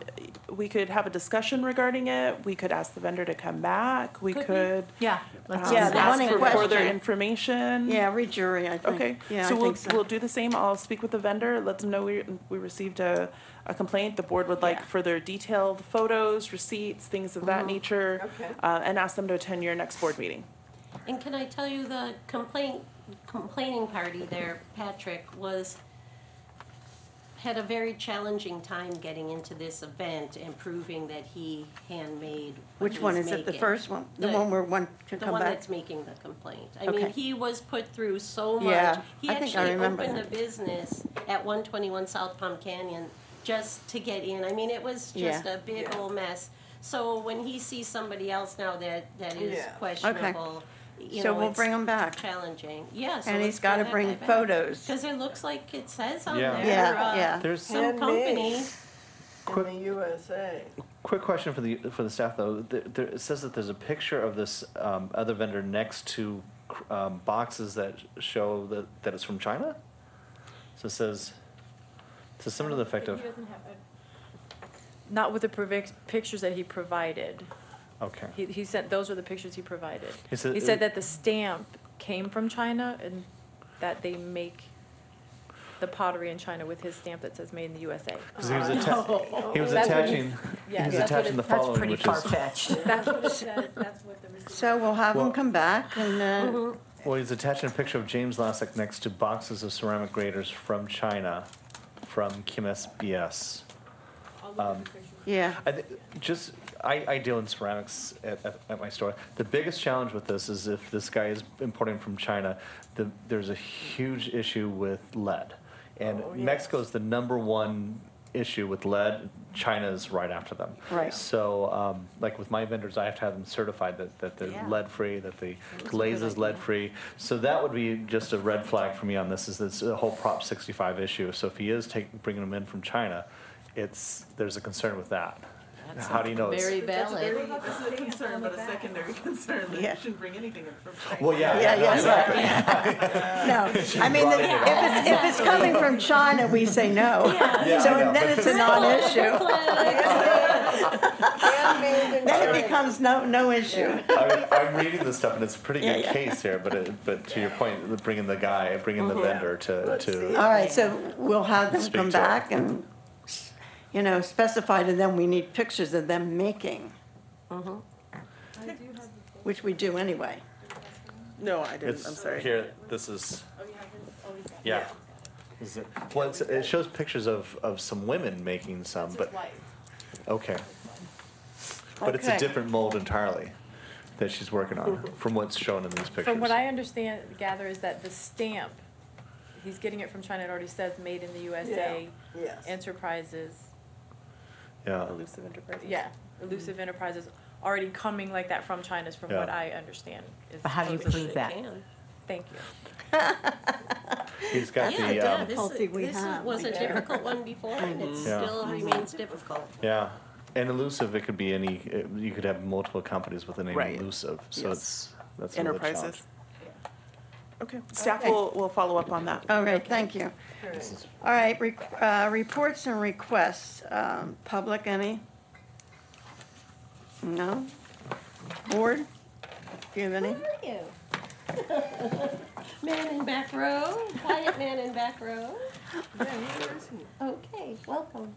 We could have a discussion regarding it, we could ask the vendor to come back, we Could we? could. Yeah, let's Yeah, the one ask in for further question. information. Yeah, rejury, I think. Okay, Yeah, so I we'll, think so. we'll do the same, I'll speak with the vendor, let them know we received a complaint, the board would like Yeah. further detailed photos, receipts, things of that nature. Okay. And ask them to attend your next board meeting. And can I tell you, the complaining party there, Patrick, had a very challenging time getting into this event and proving that he handmade what Which one he's is it, the making. first one? The The- one where one can The come one back? that's making the complaint. I Okay. mean, he was put through so much. Yeah, He I think I actually remember opened a that. business at 121 South Palm Canyon just to get in. I mean, it was just Yeah. a big Yeah. old mess. So when he sees somebody else now that is Yeah. questionable, you So know, we'll it's bring him back. challenging. Yeah, so And let's he's got to bring bring that guy back. photos. Because it looks like it says on Yeah. there. Yeah, yeah. There's Some company. In the USA. quick question for the staff though. It says that there's a picture of this other vendor next to boxes that show that it's from China. So it says something to the effect of. He doesn't have not with the pictures that he provided. Okay. He said those were the pictures he provided. He said- He said that the stamp came from China and that they make the pottery in China with his stamp that says "Made in the USA." Because he was, he was That's what attaching. yeah, he was that's what attaching the it- following, Pretty which is far-fetched. That's what it says. That's what the receipt. So we'll have him Well- come back and, well, he's attaching a picture of James Lasek next to boxes of ceramic graters from China, from Kim SBS. yeah. I deal in ceramics at my store. The biggest challenge with this is if this guy is importing from China, there's a huge issue with lead. And Mexico's the #1 issue with lead. China's right after them. Right. So, like with my vendors, I have to have them certified that they're Yeah. lead-free, that the glaze is lead-free. So that would be just a red flag for me on this, is this whole Prop 65 issue. So if he is bringing them in from China, there's a concern with that. How do you know? Very valid. That's a concern, but a secondary concern, that Yeah. you shouldn't bring anything in from China. Well, yeah. Yeah, yes, No, I mean, if it's coming from China, we say no. So then it's a non-issue. Handmade in Then it China. becomes no issue. I'm reading this stuff and it's a pretty good Yeah. case here, but to your point, bringing the vendor to All right, so we'll have them Speak come to it. back and, specify to them we need pictures of them making, which we do anyway. No, I didn't, it's I'm sorry. here. This is yeah. This is it. Well, it shows pictures of some women making some, but okay. But it's a Okay. different mold entirely that she's working on from what's shown in these pictures. From what I gather is that the stamp, he's getting it from China. It already says "Made in the USA." Yes. Enterprises. Yeah. Elusive enterprises. Yeah, Elusive Enterprises already coming like that from China is from Yeah. what I understand. Is But how do you supposed to prove be. that? Can. Thank you. He's got Yeah, the yeah, Difficulty we this have. was a difficult one before, and it Yeah. still remains difficult. yeah. And elusive, it could be any. You could have multiple companies with the name Right. elusive. So Yes. that's another challenge. Enterprises. Okay, staff will follow up on that. All right, thank you. All right, reports and requests. Public, any? No? Board? Do you have any? Man in back row, quiet man in back row. Yeah, who is he? Okay, welcome.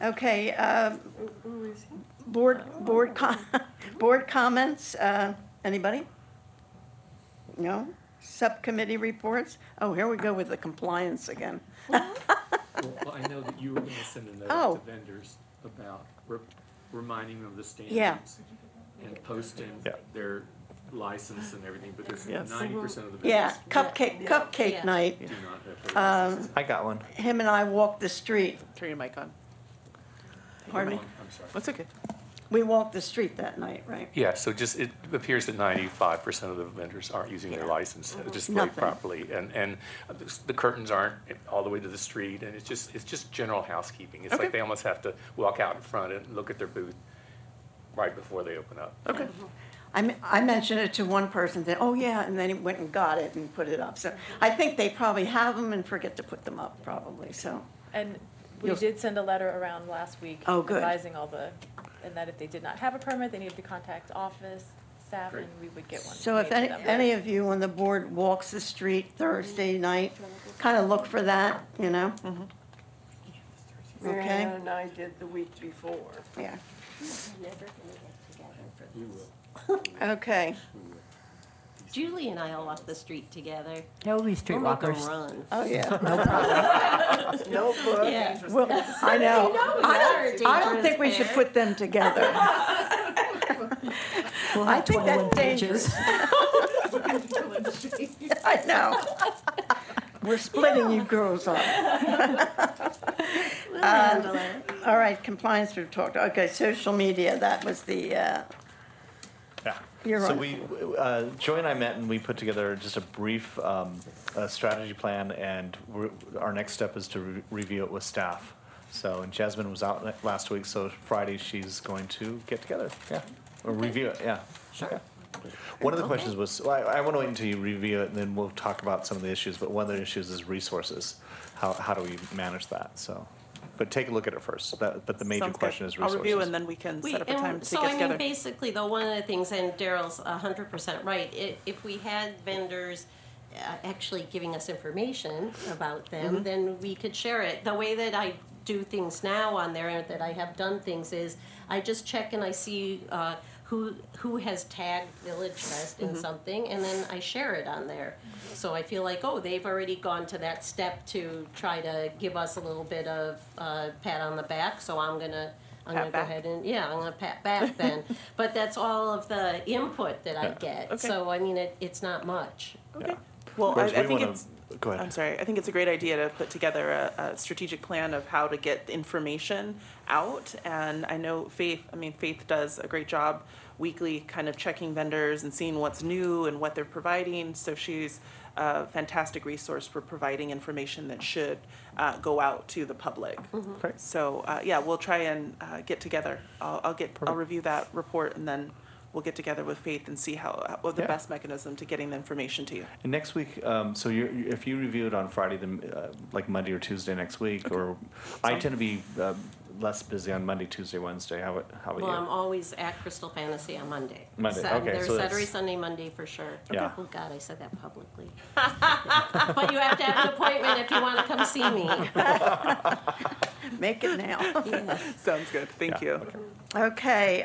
Okay, Who is he? board comments, anybody? No? Subcommittee reports? Oh, here we go with the compliance again. Well, I know that you were gonna send a Oh. note to vendors about reminding them of the standards. Yeah. And posting Yeah. their license and everything, because Yes. 90% of the Yeah, vendors cupcake Yeah. night. do not have their licenses. I got one. Him and I walked the street. Turn your mic on. Pardon me? I'm sorry. That's okay. We walked the street that night, right? Yeah, so just, it appears that 95% of the vendors aren't using their license displayed Nothing. properly. And the curtains aren't all the way to the street, and it's just general housekeeping. It's Okay. like they almost have to walk out in front and look at their booth right before they open up. Okay. I mentioned it to one person, then, oh yeah, and then he went and got it and put it up. So I think they probably have them and forget to put them up, probably, so. And we You'll- did send a letter around last week. Oh, good. Advising and that if they did not have a permit, they needed to contact office staff and we would get one. So if made to them. any of you on the board walks the street Thursday night, kind of look for that, you know? Mary Okay. Ann and I did the week before. Yeah, Never gonna get together for We this. will. okay. Julie and I will walk the street together. They'll be We'll make 'em streetwalkers. run. Oh, yeah. Notebook. Yeah. Well, I know. They're I don't think we dangerous should pair. put them together. We'll I have think 21 that's pages. I know. We're splitting you girls up. We'll handle it. All right, compliance we've talked, okay, social media, that was the, Yeah. You're So on. Joy and I met and we put together just a brief strategy plan, and our next step is to review it with staff. So, and Jasmine was out last week, so Friday she's going to get together, or review it, Sure. One of the questions was, well, I want to wait until you review it and then we'll talk about some of the issues, but one of the issues is resources. How do we manage that, so. But take a look at it first, but the major Sounds good. question is resources. I'll review and then we can set up a time to So get I mean, together. basically, though, one of the things, and Daryl's 100% right, if we had vendors actually giving us information about them, then we could share it. The way that I do things now on there, that I have done things, is I just check and I see who has tagged VillageFest in something, and then I share it on there. So I feel like, oh, they've already gone to that step to try to give us a little bit of pat on the back, so I'm gonna go back. ahead and, I'm gonna pat back then. But that's all of the input that I get, Okay. so I mean, it's not much. Okay. Well, Whereas I we think wanna- it's. Go ahead. I'm sorry. I think it's a great idea to put together a strategic plan of how to get information out. And I know Faith does a great job weekly kind of checking vendors and seeing what's new and what they're providing. So she's a fantastic resource for providing information that should go out to the public. Great. So, we'll try and get together. I'll review that report and then we'll get together with Faith and see what the Yeah. best mechanism to getting the information to you. And next week, so if you review it on Friday, then like Monday or Tuesday next week, or I tend to be less busy on Monday, Tuesday, Wednesday. How about you? Well, I'm always at Crystal Fantasy on Monday. Monday, okay, There's so that's- Saturday, Sunday, Monday for sure. Yeah. Oh, God, I said that publicly. But you have to have an appointment if you want to come see me. Make it now. Yeah. Sounds good. Thank you. Okay,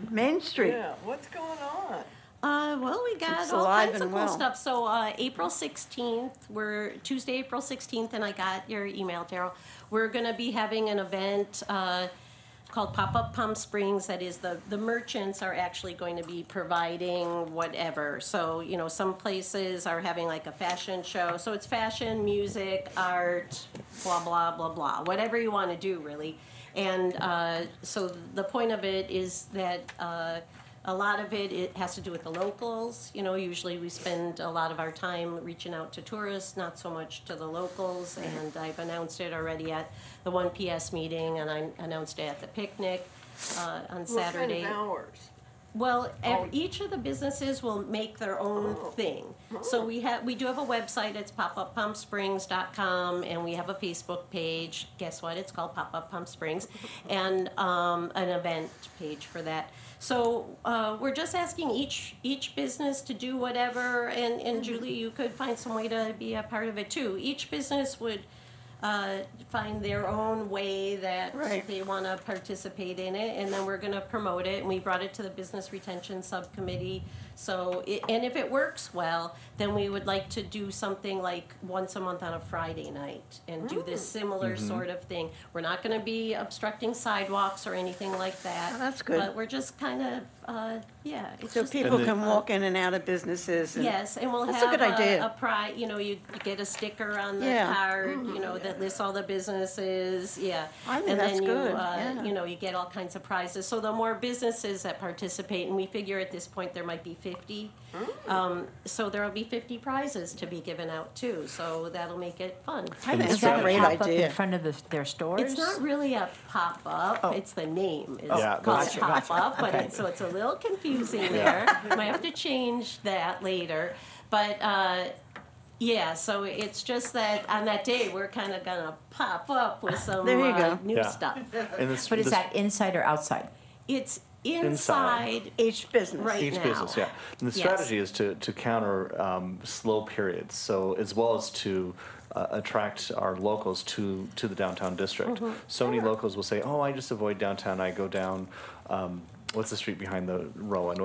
Main Street. Yeah, what's going on? Well, we got It's all alive kinds of and cool well. stuff. So April 16th, Tuesday, April 16th, and I got your email, Daryl. We're going to be having an event called Pop-Up Palm Springs. That is, the merchants are actually going to be providing whatever. So, some places are having like a fashion show. So it's fashion, music, art, blah, blah, blah, blah. Whatever you want to do, really. And so the point of it is that a lot of it has to do with the locals. Usually we spend a lot of our time reaching out to tourists, not so much to the locals. And I've announced it already at the 1 PS meeting, and I announced it at the picnic on Saturday. What kind of hours? Well, each of the businesses will make their own thing. So we do have a website. It's popuppalmsprings.com, and we have a Facebook page. Guess what? It's called Pop Up Palm Springs, and an event page for that. So we're just asking each business to do whatever, and Julie, you could find some way to be a part of it too. Each business would find their own way that they want to participate in it, and then we're going to promote it, and we brought it to the Business Retention Subcommittee. So, and if it works well, then we would like to do something like once a month on a Friday night and do this similar sort of thing. We're not going to be obstructing sidewalks or anything like that. Oh, that's good. But we're just kind of, it's So just people can walk in and out of businesses. And yes, and we'll that's have a good idea. a prize, you know, you get a sticker on the Yeah. card, you know, that lists all the businesses, I think and that's then good, yeah. you know, you get all kinds of prizes. So the more businesses that participate, and we figure at this point there might be 50, so there will be 50 prizes to be given out too. So that'll make it fun. I think Is it's that a a great pop-up idea. in front of their stores? It's not really a pop-up, it's the name. It's Yeah, called gotcha, pop-up, but so it's a little confusing there. Might have to change that later. But, yeah, so it's just that on that day, we're kind of going to pop up with some There you go. new Yeah. stuff. And this, But is this- that inside or outside? It's inside Each business. right each now. business, yeah. And the Yes. strategy is to counter slow periods, so as well as to attract our locals to the downtown district. So many locals will say, "Oh, I just avoid downtown. I go down. What's the street behind the Rowan?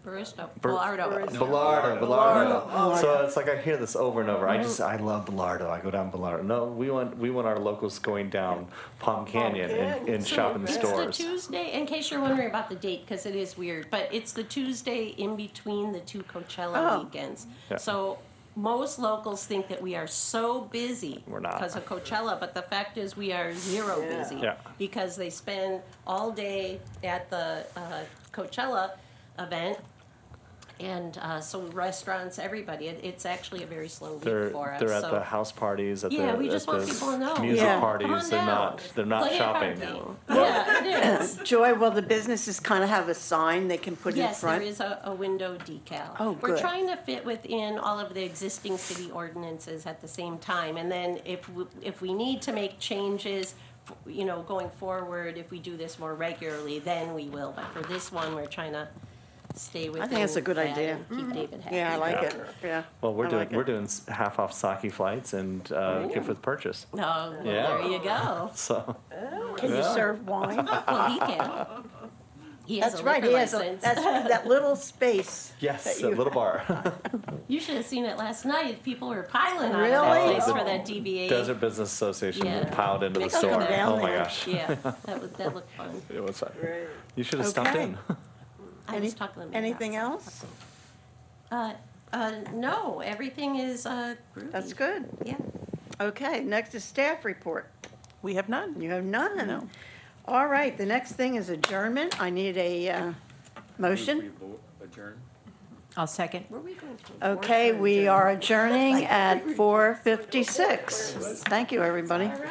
Barista, Ber- Bilardo. Bilardo. So it's like I hear this over and over. I love Bilardo. I go down Bilardo. No, we want our locals going down Palm Canyon and shopping the It's stores. the Tuesday, in case you're wondering about the date, because it is weird, but it's the Tuesday in between the two Coachella weekends. Yeah. So most locals think that we are so busy We're not. because of Coachella, but the fact is we are zero busy Yeah. because they spend all day at the Coachella event. And so restaurants, everybody, it's actually a very slow week for us. They're at so. the house parties, at Yeah, the, we just at want the people to know. music Yeah. parties. Come on They're down. not Plenty of shopping. parking. Yeah, it is. Joy, will the businesses kind of have a sign they can put in Yes, front? there is a window decal. Oh, We're good. trying to fit within all of the existing city ordinances at the same time. And then if we need to make changes, you know, going forward, if we do this more regularly, then we will. But for this one, we're trying to stay within I think it's a good that idea. and keep David happy. Yeah, I like Yeah. it. Yeah. Well, we're I doing like it. we're doing half off sake flights and gift with purchase. Oh, well, Yeah. there you go. So Can you Yeah. serve wine? Well, he can. He has That's a right, liquor he has license. that little space. yes, that a you- little bar. You should have seen it last night. People were piling out of Really? that place Oh, for the that DBA. Desert Business Association Yeah. piled into the Make sure store. they're down Oh my there. gosh, Yeah, that looked fun. it was fun. You should have stopped Okay. in. I was talking to them. Anything else? No, everything is groovy. That's good. Yeah. Okay, next is staff report. We have none. You have none? No. All right, the next thing is adjournment. I need a motion. Adjourn. I'll second. Were we going to? Okay, we are adjourning at 4:56. Thank you, everybody. All right.